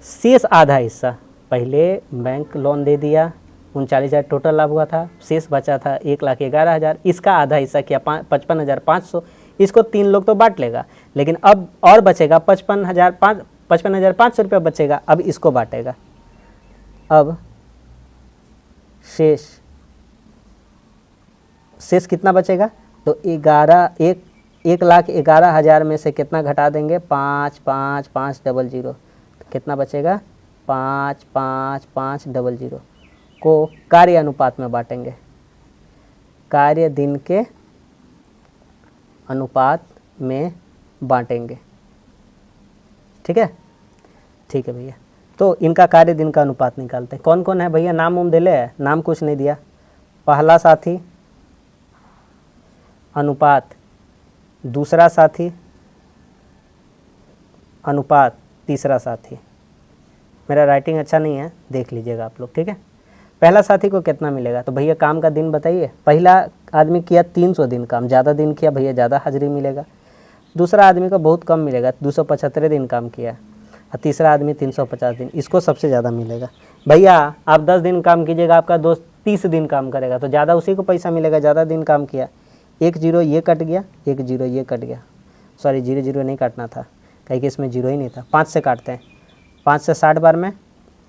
शेष आधा हिस्सा, पहले बैंक लोन दे दिया, 39,000 टोटल लाभ हुआ था, शेष बचा था 1,11,000, इसका आधा हिस्सा किया 55,500, इसको 3 लोग तो बांट लेगा, लेकिन अब और बचेगा 55,500 रुपया बचेगा। अब इसको बांटेगा। अब शेष कितना बचेगा? तो 1,11,000 में से कितना घटा देंगे? 5 5 5 डबल 0, कितना बचेगा? 5 5 5 डबल 0 को कार्य अनुपात में बांटेंगे। कार्य दिन के अनुपात में बांटेंगे। ठीक है, ठीक है भैया। तो इनका कार्य दिन का अनुपात निकालते हैं। कौन कौन है भैया? नाम उम दिले है? नाम कुछ नहीं दिया। पहला साथी अनुपात, दूसरा साथी अनुपात, तीसरा साथी। मेरा राइटिंग अच्छा नहीं है, देख लीजिएगा आप लोग। ठीक है, पहला साथी को कितना मिलेगा? तो भैया काम का दिन बताइए। पहला आदमी किया 300 दिन काम, ज़्यादा दिन किया भैया ज़्यादा हाजिरी मिलेगा। दूसरा आदमी को बहुत कम मिलेगा, 275 दिन काम किया, और तीसरा आदमी 350 दिन, इसको सबसे ज़्यादा मिलेगा। भैया आप 10 दिन काम कीजिएगा, आपका दोस्त 30 दिन काम करेगा, तो ज़्यादा उसी को पैसा मिलेगा, ज़्यादा दिन काम किया। 1 0 ये कट गया, 1 0 ये कट गया, सॉरी 0 0 नहीं काटना था, कहीं कि इसमें 0 ही नहीं था। 5 से काटते हैं, 5 से 60 बार में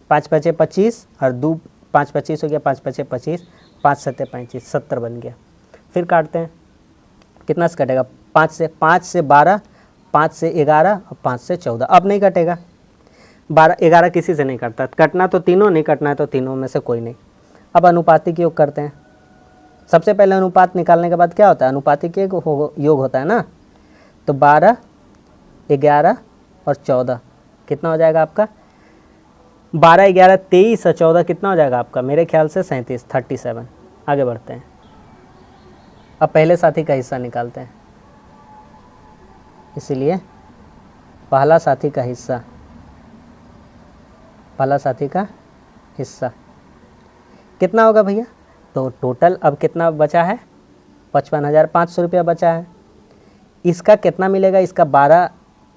5 पचे 25 और 2 5 25 हो गया, 5 पचे 25, 5 सत्ते 35, 70 बन गया। फिर काटते हैं, कितना से कटेगा, 5 से 12, 5 से 11 और 5 से 14। अब नहीं कटेगा, 12 11 किसी से नहीं कटता, कटना तो तीनों, नहीं कटना है तो तीनों में से कोई नहीं। अब अनुपातिक योग करते हैं। सबसे पहले अनुपात निकालने के बाद क्या होता है, अनुपातिक योग होता है ना। तो 12, 11 और 14 कितना हो जाएगा आपका, 12, 11, 23 और 14 कितना हो जाएगा आपका, मेरे ख्याल से 37, 37। आगे बढ़ते हैं। अब पहले साथी का हिस्सा निकालते हैं, इसीलिए पहला साथी का हिस्सा, पहला साथी का हिस्सा कितना होगा भैया। तो टोटल अब कितना बचा है, 55,500 रुपया बचा है। इसका कितना मिलेगा, इसका 12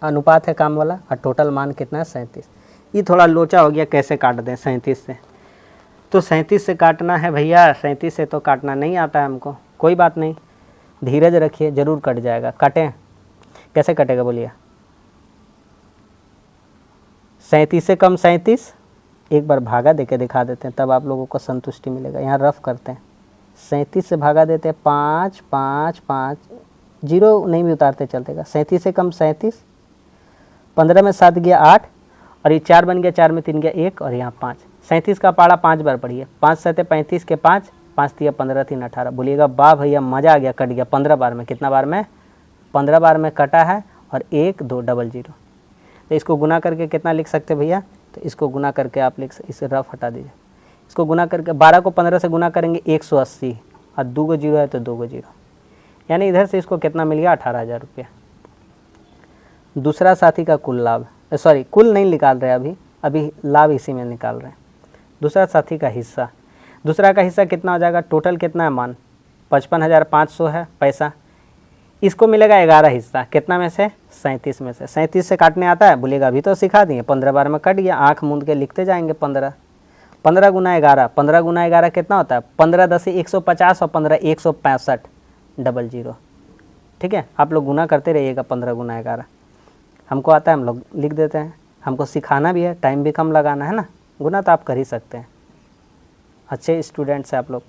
अनुपात है काम वाला, और टोटल मान कितना है 37। ये थोड़ा लोचा हो गया, कैसे काट दें 37 से, तो 37 से काटना है भैया, 37 से तो काटना नहीं आता है हमको, कोई बात नहीं, धीरज रखिए, ज़रूर कट जाएगा। काटें, कैसे कटेगा बोलिए, 37 से कम 37, एक बार भागा देके दिखा देते हैं, तब आप लोगों को संतुष्टि मिलेगा। यहाँ रफ करते हैं, 37 से भागा देते हैं 5, 5, 5, 0 नहीं भी उतारते चलतेगा। 37 से कम 37, 15 में 7 गया 8, और ये 4 बन गया, 4 में 3 गया 1, और यहाँ 5। 37 का पाड़ा 5 बार पढ़िए, 5 सत्ते 35 के 5, 5 तिया 15, 3 18। बोलिएगा वाह भैया मज़ा आ गया, कट गया 15 बार में। कितना बार में, 15 बार में कटा है, और 1 2 डबल 0। तो इसको गुना करके कितना लिख सकते भैया, तो इसको गुना करके आप लिख, इसे रफ हटा दीजिए, इसको गुना करके 12 को 15 से गुना करेंगे 180, और 2 को 0 है तो 2 को 0, यानी इधर से इसको कितना मिल गया, 18,000 रुपया। दूसरा साथी का कुल लाभ, सॉरी कुल नहीं निकाल रहे अभी लाभ इसी में निकाल रहे हैं। दूसरा साथी का हिस्सा, दूसरा का हिस्सा कितना हो जाएगा, टोटल कितना है मान, 55,500 है पैसा, इसको मिलेगा 11 हिस्सा, कितना में से, 37 में से। 37 से काटने आता है बोलिएगा, अभी तो सिखा दिए, 15 बार में कट गया, आँख मूंद के लिखते जाएंगे 15, 15 गुना 11, 15 गुना 11 कितना होता है, 15 10 150, और 15 165 डबल 0। ठीक है, आप लोग गुना करते रहिएगा, 15 गुना 11 हमको आता है, हम लोग लिख देते हैं, हमको सिखाना भी है, टाइम भी कम लगाना है ना, गुना तो आप कर ही सकते हैं, अच्छे स्टूडेंट्स हैं आप लोग।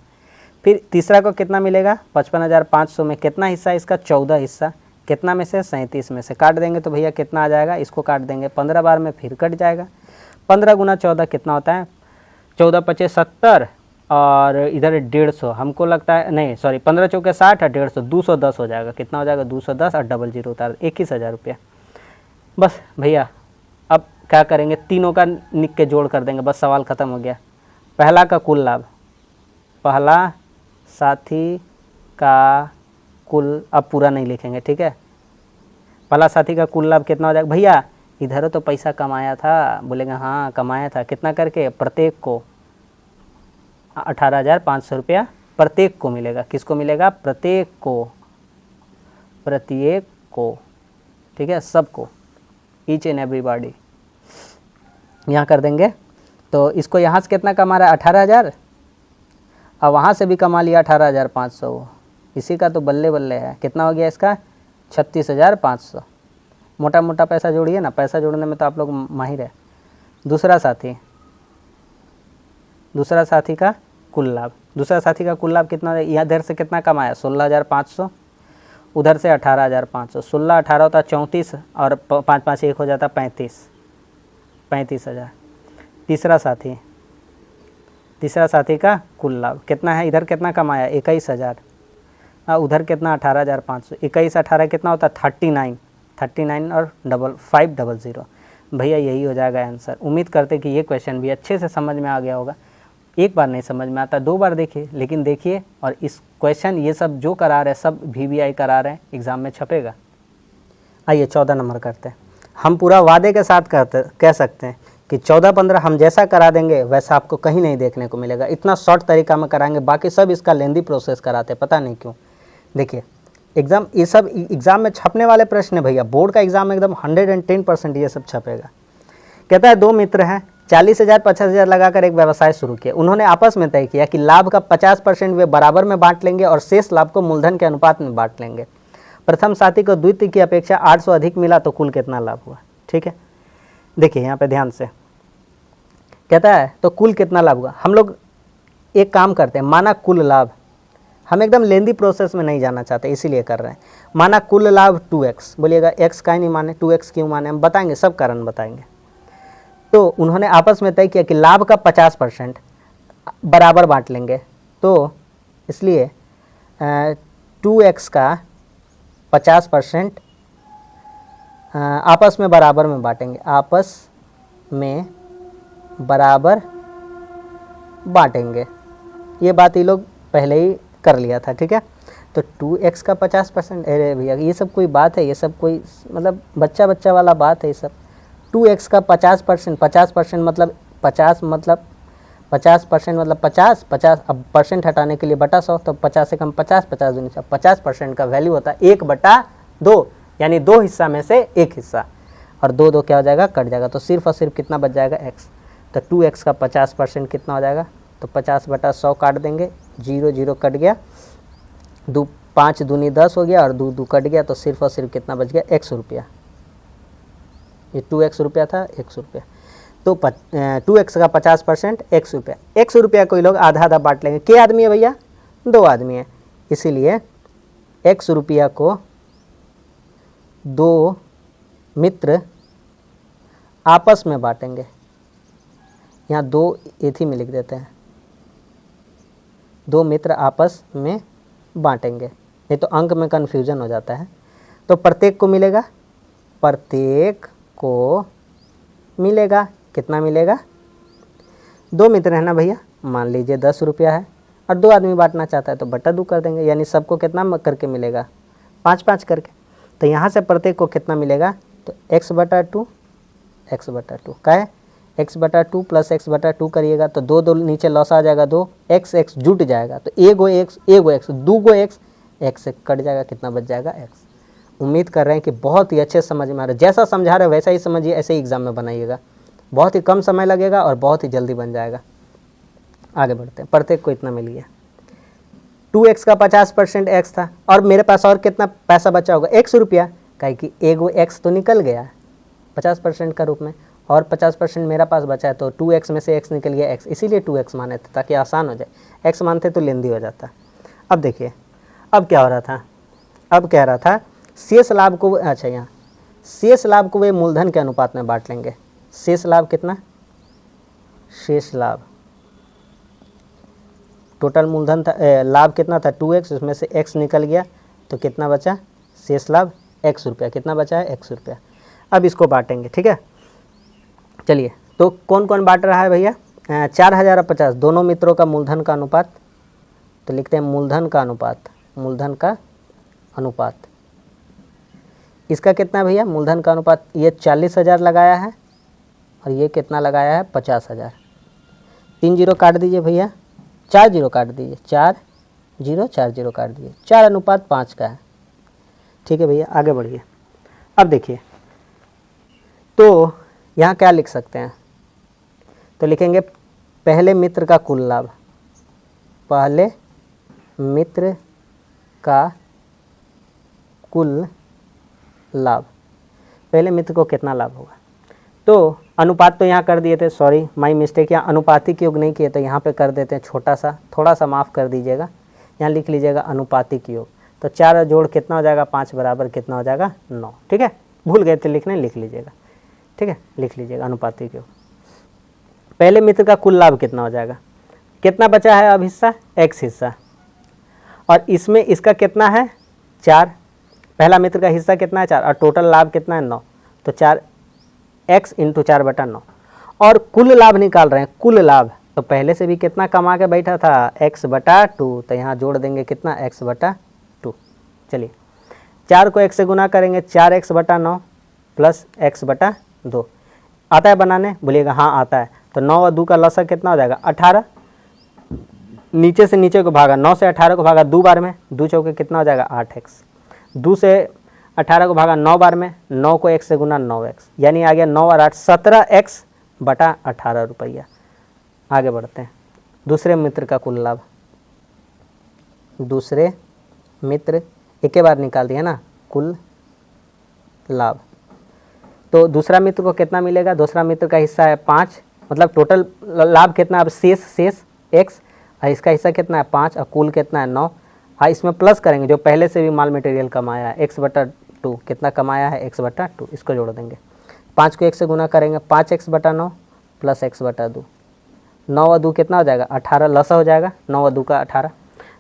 फिर तीसरा को कितना मिलेगा, 55,500 में कितना हिस्सा, इसका 14 हिस्सा, कितना में से, 37 में से। काट देंगे तो भैया कितना आ जाएगा, इसको काट देंगे 15 बार में, फिर कट जाएगा। 15 गुना 14 कितना होता है, 14 25 70, और इधर 150, हमको लगता है नहीं सॉरी 15 चौके 60 और 150, 210 हो जाएगा। कितना हो जाएगा, 210, और डबल 0 उतार, 21,000 रुपया। बस भैया अब क्या करेंगे, तीनों का निक के जोड़ कर देंगे, बस सवाल ख़त्म हो गया। पहला का कुल लाभ, पहला साथी का कुल, अब पूरा नहीं लिखेंगे ठीक है, पहला साथी का कुल लाभ कितना हो जाएगा भैया, इधर तो पैसा कमाया था, बोलेंगे हाँ कमाया था, कितना करके, प्रत्येक को 18,500 रुपया प्रत्येक को मिलेगा। किसको मिलेगा, प्रत्येक को, प्रत्येक को, ठीक है, सबको, ईच एंड एवरीबॉडी। यहाँ कर देंगे, तो इसको यहाँ से कितना कमा रहा है, 18,000, और वहाँ से भी कमा लिया 18,500, इसी का तो बल्ले बल्ले है। कितना हो गया इसका, 36,500। मोटा मोटा पैसा जोड़िए ना, पैसा जोड़ने में तो आप लोग माहिर है। दूसरा साथी, दूसरा साथी का कुल लाभ, दूसरा साथी का कुल लाभ कितना, यहाँ इधर से कितना कमाया, 16,500, उधर से 18,500, 16 18 होता 34, और 5 5 1 हो जाता 35,000। तीसरा साथी, तीसरा साथी का कुल लाभ कितना है, इधर कितना कमाया, 21,000, उधर कितना 18,500, 21 18 कितना होता, 39 और 500। भैया यही हो जाएगा आंसर। उम्मीद करते कि ये क्वेश्चन भी अच्छे से समझ में आ गया होगा। एक बार नहीं समझ में आता, 2 बार देखिए, लेकिन देखिए, और इस क्वेश्चन ये सब जो करा रहे हैं सब VVI करा रहे हैं, एग्ज़ाम में छपेगा। आइए 14 नंबर करते हैं। हम पूरा वादे के साथ कह सकते हैं कि 14-15 हम जैसा करा देंगे वैसा आपको कहीं नहीं देखने को मिलेगा, इतना शॉर्ट तरीका में कराएंगे, बाकी सब इसका लेंदी प्रोसेस कराते हैं, पता नहीं क्यों। देखिए एग्ज़ाम, ये सब एग्ज़ाम में छपने वाले प्रश्न है भैया, बोर्ड का एग्ज़ाम में एकदम 110% ये सब छपेगा। कहता है 2 मित्र हैं, 40,000 50,000 लगाकर एक व्यवसाय शुरू किया। उन्होंने आपस में तय किया कि लाभ का 50% वे बराबर में बांट लेंगे और शेष लाभ को मूलधन के अनुपात में बांट लेंगे। प्रथम साथी को द्वितीय की अपेक्षा 800 अधिक मिला तो कुल कितना लाभ हुआ, ठीक है। देखिए यहाँ पे ध्यान से कहता है तो कुल कितना लाभ हुआ। हम लोग एक काम करते हैं, माना कुल लाभ, हम एकदम लेंदी प्रोसेस में नहीं जाना चाहते इसीलिए कर रहे हैं। माना कुल लाभ 2x, बोलिएगा x का ही नहीं माने, 2x क्यों माने, हम बताएंगे, सब कारण बताएंगे। तो उन्होंने आपस में तय किया कि लाभ का 50% बराबर बांट लेंगे, तो इसलिए 2x का 50% आपस में बराबर में बांटेंगे, आपस में बराबर बांटेंगे। ये बात ये लोग पहले ही कर लिया था, ठीक है। तो 2x का 50%, अरे भैया ये सब कोई बात है, ये सब कोई मतलब बच्चा बच्चा वाला बात है ये सब। 2x का 50%, 50% मतलब 50 मतलब 50% मतलब 50, 50 अब परसेंट हटाने के लिए बटा 100, तो 50 से कम 50, 50 दूनी 50% का वैल्यू होता है 1/2, यानी 2 हिस्सा में से 1 हिस्सा, और 2 क्या हो जाएगा, कट जाएगा, तो सिर्फ और सिर्फ कितना बच जाएगा, x। तो 2x का 50% कितना हो जाएगा, तो 50/100 काट देंगे, 0 0 कट गया, 5 दूनी 10 हो गया, और 2 2 कट गया, तो सिर्फ और सिर्फ कितना बच गया, 100 रुपया। ये 2x रुपया था, 100 रुपया। तो 2x का 50% 100 रुपया, 100 रुपया कोई लोग आधा आधा बांट लेंगे। क्या आदमी है भैया, 2 आदमी है, इसीलिए 100 रुपया को 2 मित्र आपस में बांटेंगे। यहाँ 2 एथी में लिख देते हैं, 2 मित्र आपस में बांटेंगे, नहीं तो अंक में कन्फ्यूजन हो जाता है। तो प्रत्येक को मिलेगा, प्रत्येक को मिलेगा, कितना मिलेगा, 2 मित्र है ना भैया, मान लीजिए 10 रुपया है, और 2 आदमी बांटना चाहता है तो बटा 2 कर देंगे, यानी सबको कितना करके मिलेगा, 5-5 करके। तो यहाँ से प्रत्येक को कितना मिलेगा, तो x/2, x/2 का है, x/2 प्लस x/2 करिएगा तो 2 2 नीचे लॉस आ जाएगा, 2 x जुट जाएगा, तो एगो x 2 x से कट जाएगा, कितना बच जाएगा, x। उम्मीद कर रहे हैं कि बहुत ही अच्छे समझ में आ रहा है, जैसा समझा रहे वैसा ही समझिए, ऐसे ही एग्जाम में बनाइएगा, बहुत ही कम समय लगेगा और बहुत ही जल्दी बन जाएगा। आगे बढ़ते हैं, प्रत्येक को इतना मिल गया, 2x का 50% x था, और मेरे पास और कितना पैसा बचा होगा, 100 रुपया, काहे कि एगो x तो निकल गया 50% का रूप में, और 50% मेरा पास बचा है, तो 2x में से x निकल गया x, इसीलिए 2x माने थे ताकि आसान हो जाए, x मानते तो लेंदी हो जाता। अब देखिए अब क्या हो रहा था, अब कह रहा था शेष लाभ को, अच्छा यहाँ शेष लाभ को वे मूलधन के अनुपात में बांट लेंगे। शेष लाभ कितना, शेष लाभ टोटल मूलधन था, लाभ कितना था 2x, उसमें से x निकल गया, तो कितना बचा, शेष लाभ 100 रुपया, कितना बचा है, 100 रुपया। अब इसको बांटेंगे, ठीक है। चलिए तो कौन कौन बांट रहा है भैया, 4000 और 50, दोनों मित्रों का मूलधन का अनुपात, तो लिखते हैं मूलधन का अनुपात, मूलधन का अनुपात। इसका कितना भैया, मूलधन का अनुपात, ये 40,000 लगाया है और ये कितना लगाया है, 50,000। 3 0 काट दीजिए भैया, 4 0 काट दीजिए, 4 0 काट दीजिए, 4:5 का है, ठीक है भैया। आगे बढ़िए, अब देखिए तो यहाँ क्या लिख सकते हैं, तो लिखेंगे पहले मित्र का कुल लाभ, पहले मित्र का कुल लाभ, पहले मित्र को कितना लाभ होगा, तो अनुपात तो यहाँ कर दिए थे, सॉरी माय मिस्टेक, यहाँ अनुपातिक योग नहीं किए, तो यहाँ पे कर देते हैं छोटा सा, थोड़ा सा माफ़ कर दीजिएगा, यहाँ लिख लीजिएगा अनुपातिक योग। तो 4 जोड़ कितना हो जाएगा, 5 बराबर कितना हो जाएगा, 9, ठीक है। भूल गए थे लिखने, लिख लीजिएगा, ठीक है, लिख लीजिएगा अनुपातिक योग। पहले मित्र का कुल लाभ कितना हो जाएगा, कितना बचा है अब हिस्सा, x हिस्सा, और इसमें इसका कितना है 4, पहला मित्र का हिस्सा कितना है 4, और टोटल लाभ कितना है 9, तो 4x × 4/9, और कुल लाभ निकाल रहे हैं, कुल लाभ, तो पहले से भी कितना कमा के बैठा था, x/2, तो यहाँ जोड़ देंगे कितना, x/2। चलिए 4 को x से गुना करेंगे, 4x/9 प्लस x/2 आता है बनाने, बोलिएगा हाँ आता है। तो 9 और 2 का लसा कितना हो जाएगा, 18, नीचे से नीचे को भागा, 9 से 18 को भागा 2 बार में, 2 चौके कितना हो जाएगा 8x, 2 से 18 को भागा 9 बार में, 9 को x से गुना 9x, यानी आ गया 9 और 8 17x/18 रुपया। आगे बढ़ते हैं, दूसरे मित्र का कुल लाभ, दूसरे मित्र एक ही बार निकाल दिया ना, कुल लाभ, तो दूसरा मित्र को कितना मिलेगा, दूसरा मित्र का हिस्सा है 5, मतलब टोटल लाभ कितना, अब शेष x, और इसका हिस्सा कितना है 5 और कुल कितना है 9। हाँ इसमें प्लस करेंगे जो पहले से भी माल मटेरियल कमाया है x/2 कितना कमाया है x/2, इसको जोड़ देंगे। 5 को 1 से गुना करेंगे 5x/9 प्लस x/2, 9 और 2 कितना हो जाएगा 18, लसा हो जाएगा 9 और 2 का 18।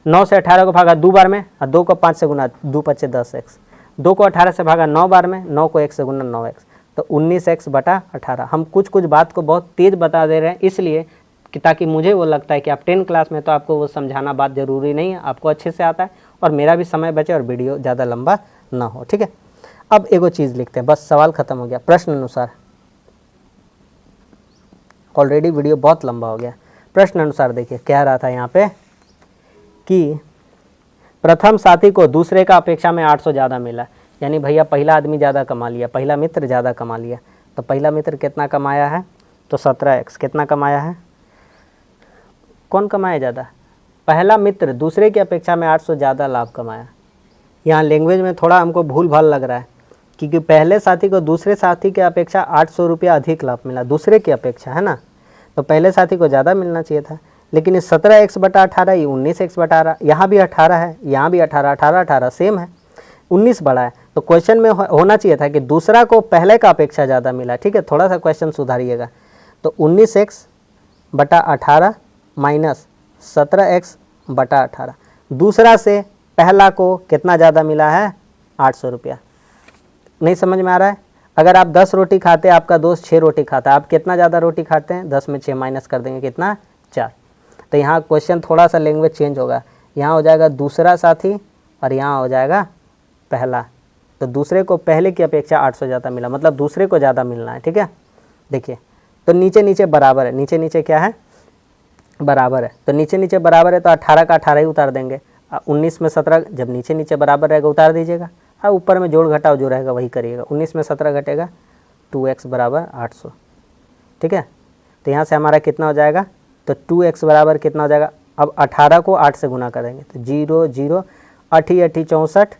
9 से 18 को भागा 2 बार में और 2 को 5 से गुना 2 × 5 = 10x। 2 को 18 से भागा 9 बार में, 9 को 1 से गुना 9x, तो 19x/18। हम कुछ कुछ बात को बहुत तेज़ बता दे रहे हैं इसलिए कि ताकि मुझे वो लगता है कि आप 10 क्लास में तो आपको वो समझाना बात ज़रूरी नहीं है, आपको अच्छे से आता है और मेरा भी समय बचे और वीडियो ज़्यादा लंबा ना हो। ठीक है, अब एगो चीज़ लिखते हैं, बस सवाल ख़त्म हो गया। प्रश्न अनुसार, ऑलरेडी वीडियो बहुत लंबा हो गया। प्रश्न अनुसार देखिए कह रहा था यहाँ पे कि प्रथम साथी को दूसरे का अपेक्षा में 800 ज़्यादा मिला, यानी भैया पहला आदमी ज़्यादा कमा लिया, पहला मित्र ज़्यादा कमा लिया। तो पहला मित्र कितना कमाया है तो 17x। कितना कमाया है, कौन कमाया ज़्यादा, पहला मित्र दूसरे की अपेक्षा में 800 ज़्यादा लाभ कमाया। यहाँ लैंग्वेज में थोड़ा हमको भूल भाल लग रहा है क्योंकि पहले साथी को दूसरे साथी के अपेक्षा 800 रुपया अधिक लाभ मिला, दूसरे की अपेक्षा, है ना। तो पहले साथी को ज़्यादा मिलना चाहिए था, लेकिन ये 17x/18 ये 19x/18, यहाँ भी 18 है, यहाँ भी 18, 18 18 सेम है, 19 बड़ा है। तो क्वेश्चन में होना चाहिए था कि दूसरा को पहले का अपेक्षा ज़्यादा मिला। ठीक है, थोड़ा सा क्वेश्चन सुधारिएगा। तो 19x/18 माइनस 17x/18, दूसरा से पहला को कितना ज़्यादा मिला है 800 रुपया। नहीं समझ में आ रहा है, अगर आप 10 रोटी खाते हैं, आपका दोस्त 6 रोटी खाता है, आप कितना ज़्यादा रोटी खाते हैं, 10 में 6 माइनस कर देंगे कितना 4। तो यहाँ क्वेश्चन थोड़ा सा लैंग्वेज चेंज होगा, यहाँ हो जाएगा दूसरा साथी और यहाँ हो जाएगा पहला। तो दूसरे को पहले की अपेक्षा 800 ज़्यादा मिला, मतलब दूसरे को ज़्यादा मिलना है। ठीक है, देखिए तो नीचे नीचे बराबर है, नीचे नीचे क्या है बराबर है, तो नीचे नीचे बराबर है तो 18 का 18 ही उतार देंगे। 19 में 17 जब नीचे नीचे बराबर रहेगा उतार दीजिएगा, और ऊपर में जोड़ घटाव जो रहेगा वही करिएगा। 19 में 17 घटेगा 2x = 800। ठीक है, तो यहाँ से हमारा कितना हो जाएगा, तो 2x बराबर कितना हो जाएगा, अब 18 को 8 से गुना करेंगे तो 0 0 8 8 64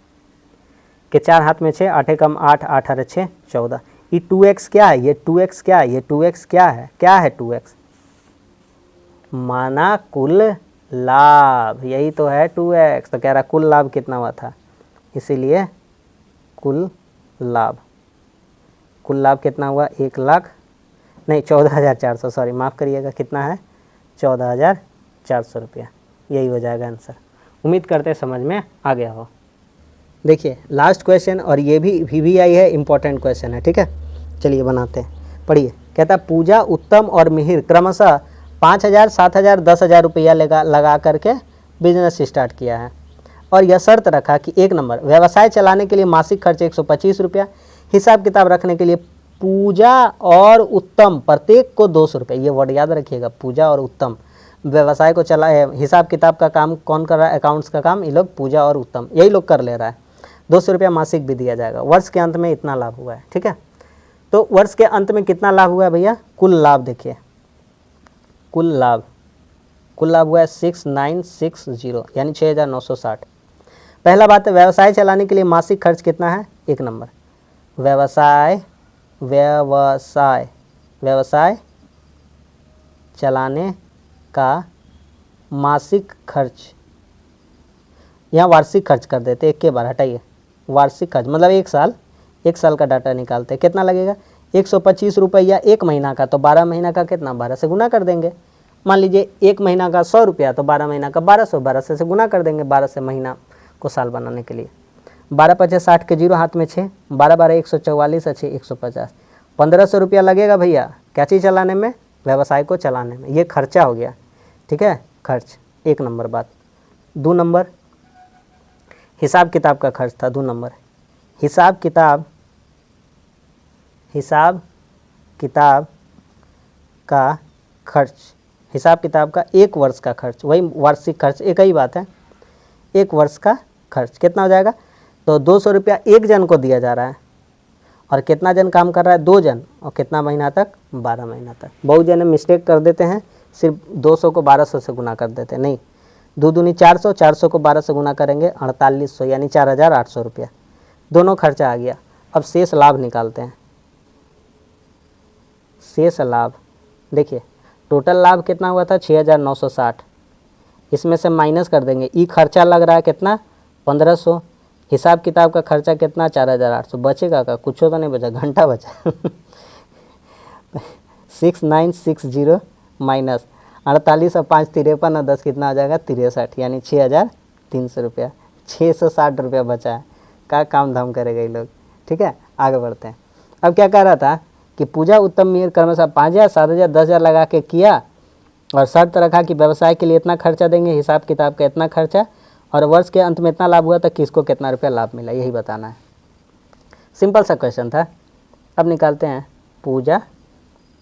के 4 हाथ में 6, 8 कम 8 8 और 6 14। ये 2x क्या है, ये 2x क्या है, ये 2x क्या है, क्या है 2x, माना कुल लाभ, यही तो है 2x। तो कह रहा कुल लाभ कितना हुआ था, इसीलिए कुल लाभ कितना हुआ 1 लाख नहीं 14,400, सॉरी माफ़ करिएगा, कितना है 14,400 रुपया। यही हो जाएगा आंसर। उम्मीद करते समझ में आ गया हो। देखिए लास्ट क्वेश्चन, और ये भी VVI है, इम्पोर्टेंट क्वेश्चन है। ठीक है, चलिए बनाते हैं, पढ़िए। कहता पूजा, उत्तम और मिहिर क्रमशः 5,000 7,000 10,000 रुपया लगा करके बिजनेस स्टार्ट किया है, और यह शर्त रखा कि 1 नंबर व्यवसाय चलाने के लिए मासिक खर्च 125 रुपया, हिसाब किताब रखने के लिए पूजा और उत्तम प्रत्येक को 200 रुपये। ये वर्ड याद रखिएगा, पूजा और उत्तम। व्यवसाय को चला हिसाब किताब का काम कौन कर रहा है, अकाउंट्स का काम ये लोग पूजा और उत्तम यही लोग कर ले रहा है। 200 रुपया मासिक भी दिया जाएगा। वर्ष के अंत में इतना लाभ हुआ है। ठीक है, तो वर्ष के अंत में कितना लाभ हुआ है भैया, कुल लाभ देखिए, कुल लाभ हुआ है 6960, यानी 6,960। पहला बात है व्यवसाय चलाने के लिए मासिक खर्च कितना है, 1 नंबर व्यवसाय चलाने का मासिक खर्च, यहाँ वार्षिक खर्च कर देते, एक के बार हटाइए, वार्षिक खर्च मतलब 1 साल का डाटा निकालते हैं, कितना लगेगा 125 रुपया 1 महीना का, तो 12 महीना का कितना 12 से गुना कर देंगे। मान लीजिए 1 महीना का 100 रुपया, तो 12 महीना का 1200, 1200 से गुना कर देंगे, 12 से महीना को साल बनाने के लिए। 12 × 60 के 0 हाथ में 6, 12 12 144 अच्छे 150, 1500 रुपया लगेगा भैया क्या चीज़ चलाने में, व्यवसाय को चलाने में। ये खर्चा हो गया। ठीक है, खर्च 1 नंबर बात। 2 नंबर हिसाब किताब का खर्च था। 2 नंबर हिसाब किताब का खर्च, हिसाब किताब का 1 वर्ष का खर्च, वही वार्षिक खर्च एक ही बात है। 1 वर्ष का खर्च कितना हो जाएगा, तो 200 रुपया 1 जन को दिया जा रहा है, और कितना जन काम कर रहा है 2 जन, और कितना महीना तक 12 महीना तक। बहुत जन मिस्टेक कर देते हैं, सिर्फ 200 को 1200 से गुना कर देते हैं, नहीं 2 दूनी 400, 400 को 12 से गुना करेंगे 4800, यानी 4,800 रुपया। दोनों खर्चा आ गया। अब शेष लाभ निकालते हैं। शेष लाभ देखिए, टोटल लाभ कितना हुआ था 6,960, इसमें से माइनस कर देंगे। ई खर्चा लग रहा है कितना 1500, हिसाब किताब का खर्चा कितना 4800, बचेगा का कुछ तो नहीं बचा, घंटा बचा 6960 माइनस 48 और 5 53 और 10 कितना आ जाएगा 63, यानी 6300 रुपया, 660 रुपया बचा है। क्या काम धाम करेगा ये लोग। ठीक है, आगे बढ़ते हैं। अब क्या कह रहा था कि पूजा उत्तम मिहिर क्रमशः 5000 7000 10000 लगा के किया और शर्त रखा कि व्यवसाय के लिए इतना खर्चा देंगे, हिसाब किताब का इतना खर्चा, और वर्ष के अंत में इतना लाभ हुआ तो किसको कितना रुपया लाभ मिला, यही बताना है। सिंपल सा क्वेश्चन था। अब निकालते हैं पूजा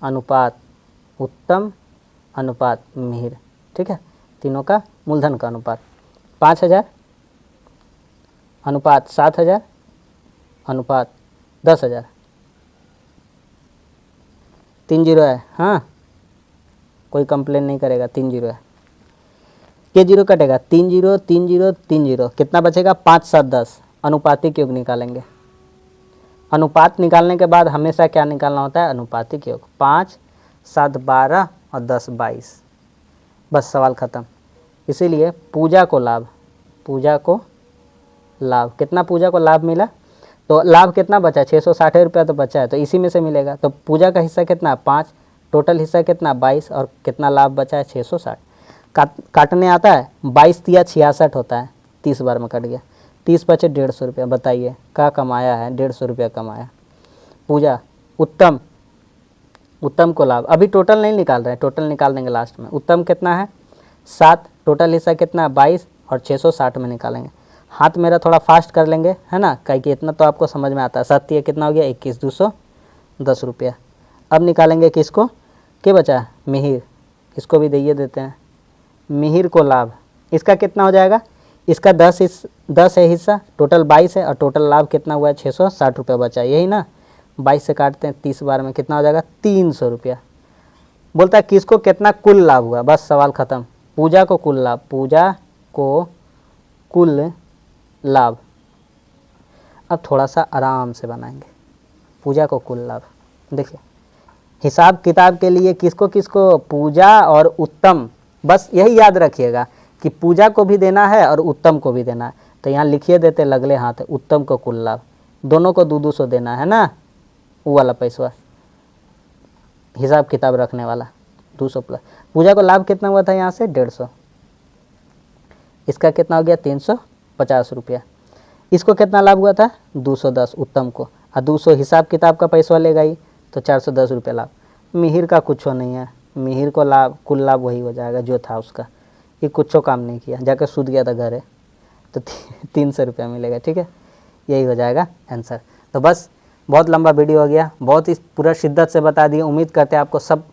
अनुपात उत्तम अनुपात मिहिर। ठीक है, तीनों का मूलधन का अनुपात 5000 अनुपात 7000 अनुपात 10000, 3 जीरो है। हाँ, कोई कंप्लेन नहीं करेगा, 3 जीरो है। के जीरो कटेगा 3 जीरो 3 जीरो 3 जीरो, कितना बचेगा 5 7 10। अनुपातिक योग निकालेंगे। अनुपात निकालने के बाद हमेशा क्या निकालना होता है, अनुपातिक योग। 5 7 12 और 10 22, बस सवाल ख़त्म। इसीलिए पूजा को लाभ, पूजा को लाभ कितना, पूजा को लाभ मिला तो लाभ कितना बचा 660 रुपया तो बचा है, तो इसी में से मिलेगा। तो पूजा का हिस्सा कितना 5, टोटल हिस्सा कितना 22, और कितना लाभ बचा है 660। काटने आता है 22 तिया 66 होता है, 30 बार में कट गया, 30 बचे 150 रुपया। बताइए क्या कमाया है, 150 रुपया कमाया। पूजा उत्तम, उत्तम को लाभ, अभी टोटल नहीं निकाल रहे हैं, टोटल निकाल देंगे लास्ट में। उत्तम कितना है 7, टोटल हिस्सा कितना 22 और 660 में निकालेंगे। हाथ मेरा थोड़ा फास्ट कर लेंगे, है ना, कहीं कि इतना तो आपको समझ में आता है। 7 कितना हो गया 21, 210 रुपया। अब निकालेंगे किसको, क्या बचा मिहिर, इसको भी दे देते हैं। मिहिर को लाभ, इसका कितना हो जाएगा, इसका 10 है हिस्सा, टोटल 22 है, और टोटल लाभ कितना हुआ है 660 रुपया बचा, यही ना। 22 से काटते हैं 30 बार में, कितना हो जाएगा 300 रुपया। बोलता है किसको कितना कुल लाभ हुआ, बस सवाल ख़त्म। पूजा को कुल लाभ, पूजा को कुल लाभ। अब थोड़ा सा आराम से बनाएंगे। पूजा को कुल लाभ, देखिए हिसाब किताब के लिए किसको किसको, पूजा और उत्तम, बस यही याद रखिएगा कि पूजा को भी देना है और उत्तम को भी देना है। तो यहाँ लिखिए देते लगले हाथ, उत्तम को कुल लाभ, दोनों को 200 देना है ना, वो वाला पैसा हिसाब किताब रखने वाला 200 प्लस। पूजा को लाभ कितना हुआ था यहाँ से 150, इसका कितना हो गया 350 रुपया। इसको कितना लाभ हुआ था 210 उत्तम को, और 200 हिसाब किताब का पैसा लेगा ही, तो 410 रुपया लाभ। मिहिर का कुछ नहीं है, मिहिर को लाभ कुल लाभ वही हो जाएगा जो था उसका, ये कुछ काम नहीं किया, जाकर सूद गया था घरे, तो 300 रुपया मिलेगा। ठीक है, यही हो जाएगा आंसर। तो बस बहुत लंबा वीडियो हो गया, बहुत ही पूरा शिद्दत से बता दिए। उम्मीद करते हैं आपको सब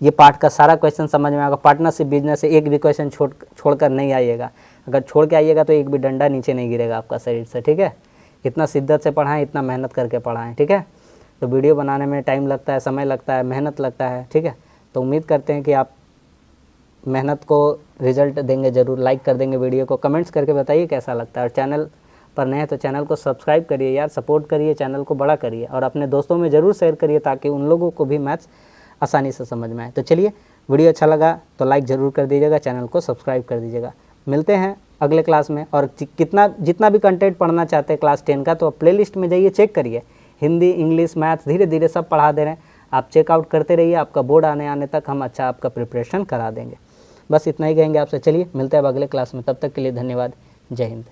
ये पार्ट का सारा क्वेश्चन समझ में आएगा। पार्टनरशिप बिजनेस से एक भी क्वेश्चन छोड़कर नहीं आइएगा, अगर छोड़ के आइएगा तो एक भी डंडा नीचे नहीं गिरेगा आपका शरीर से। ठीक है, इतना शिद्दत से पढ़ाएं, इतना मेहनत करके पढ़ाएं। ठीक है, तो वीडियो बनाने में टाइम लगता है, समय लगता है, मेहनत लगता है। ठीक है, तो उम्मीद करते हैं कि आप मेहनत को रिजल्ट देंगे ज़रूर। लाइक कर देंगे वीडियो को, कमेंट्स करके बताइए कैसा लगता है। और चैनल पर नए हैं तो चैनल को सब्सक्राइब करिए यार, सपोर्ट करिए, चैनल को बड़ा करिए, और अपने दोस्तों में ज़रूर शेयर करिए ताकि उन लोगों को भी मैथ्स आसानी से समझ में आए। तो चलिए, वीडियो अच्छा लगा तो लाइक ज़रूर कर दीजिएगा, चैनल को सब्सक्राइब कर दीजिएगा। मिलते हैं अगले क्लास में। और जितना भी कंटेंट पढ़ना चाहते हैं क्लास 10 का, तो प्ले लिस्ट में जाइए, चेक करिए। हिंदी, इंग्लिश, मैथ्स धीरे धीरे सब पढ़ा दे रहे हैं, आप चेकआउट करते रहिए। आपका बोर्ड आने तक हम अच्छा आपका प्रिपरेशन करा देंगे। बस इतना ही कहेंगे आपसे। चलिए, मिलते हैं अब अगले क्लास में, तब तक के लिए धन्यवाद। जय हिंद।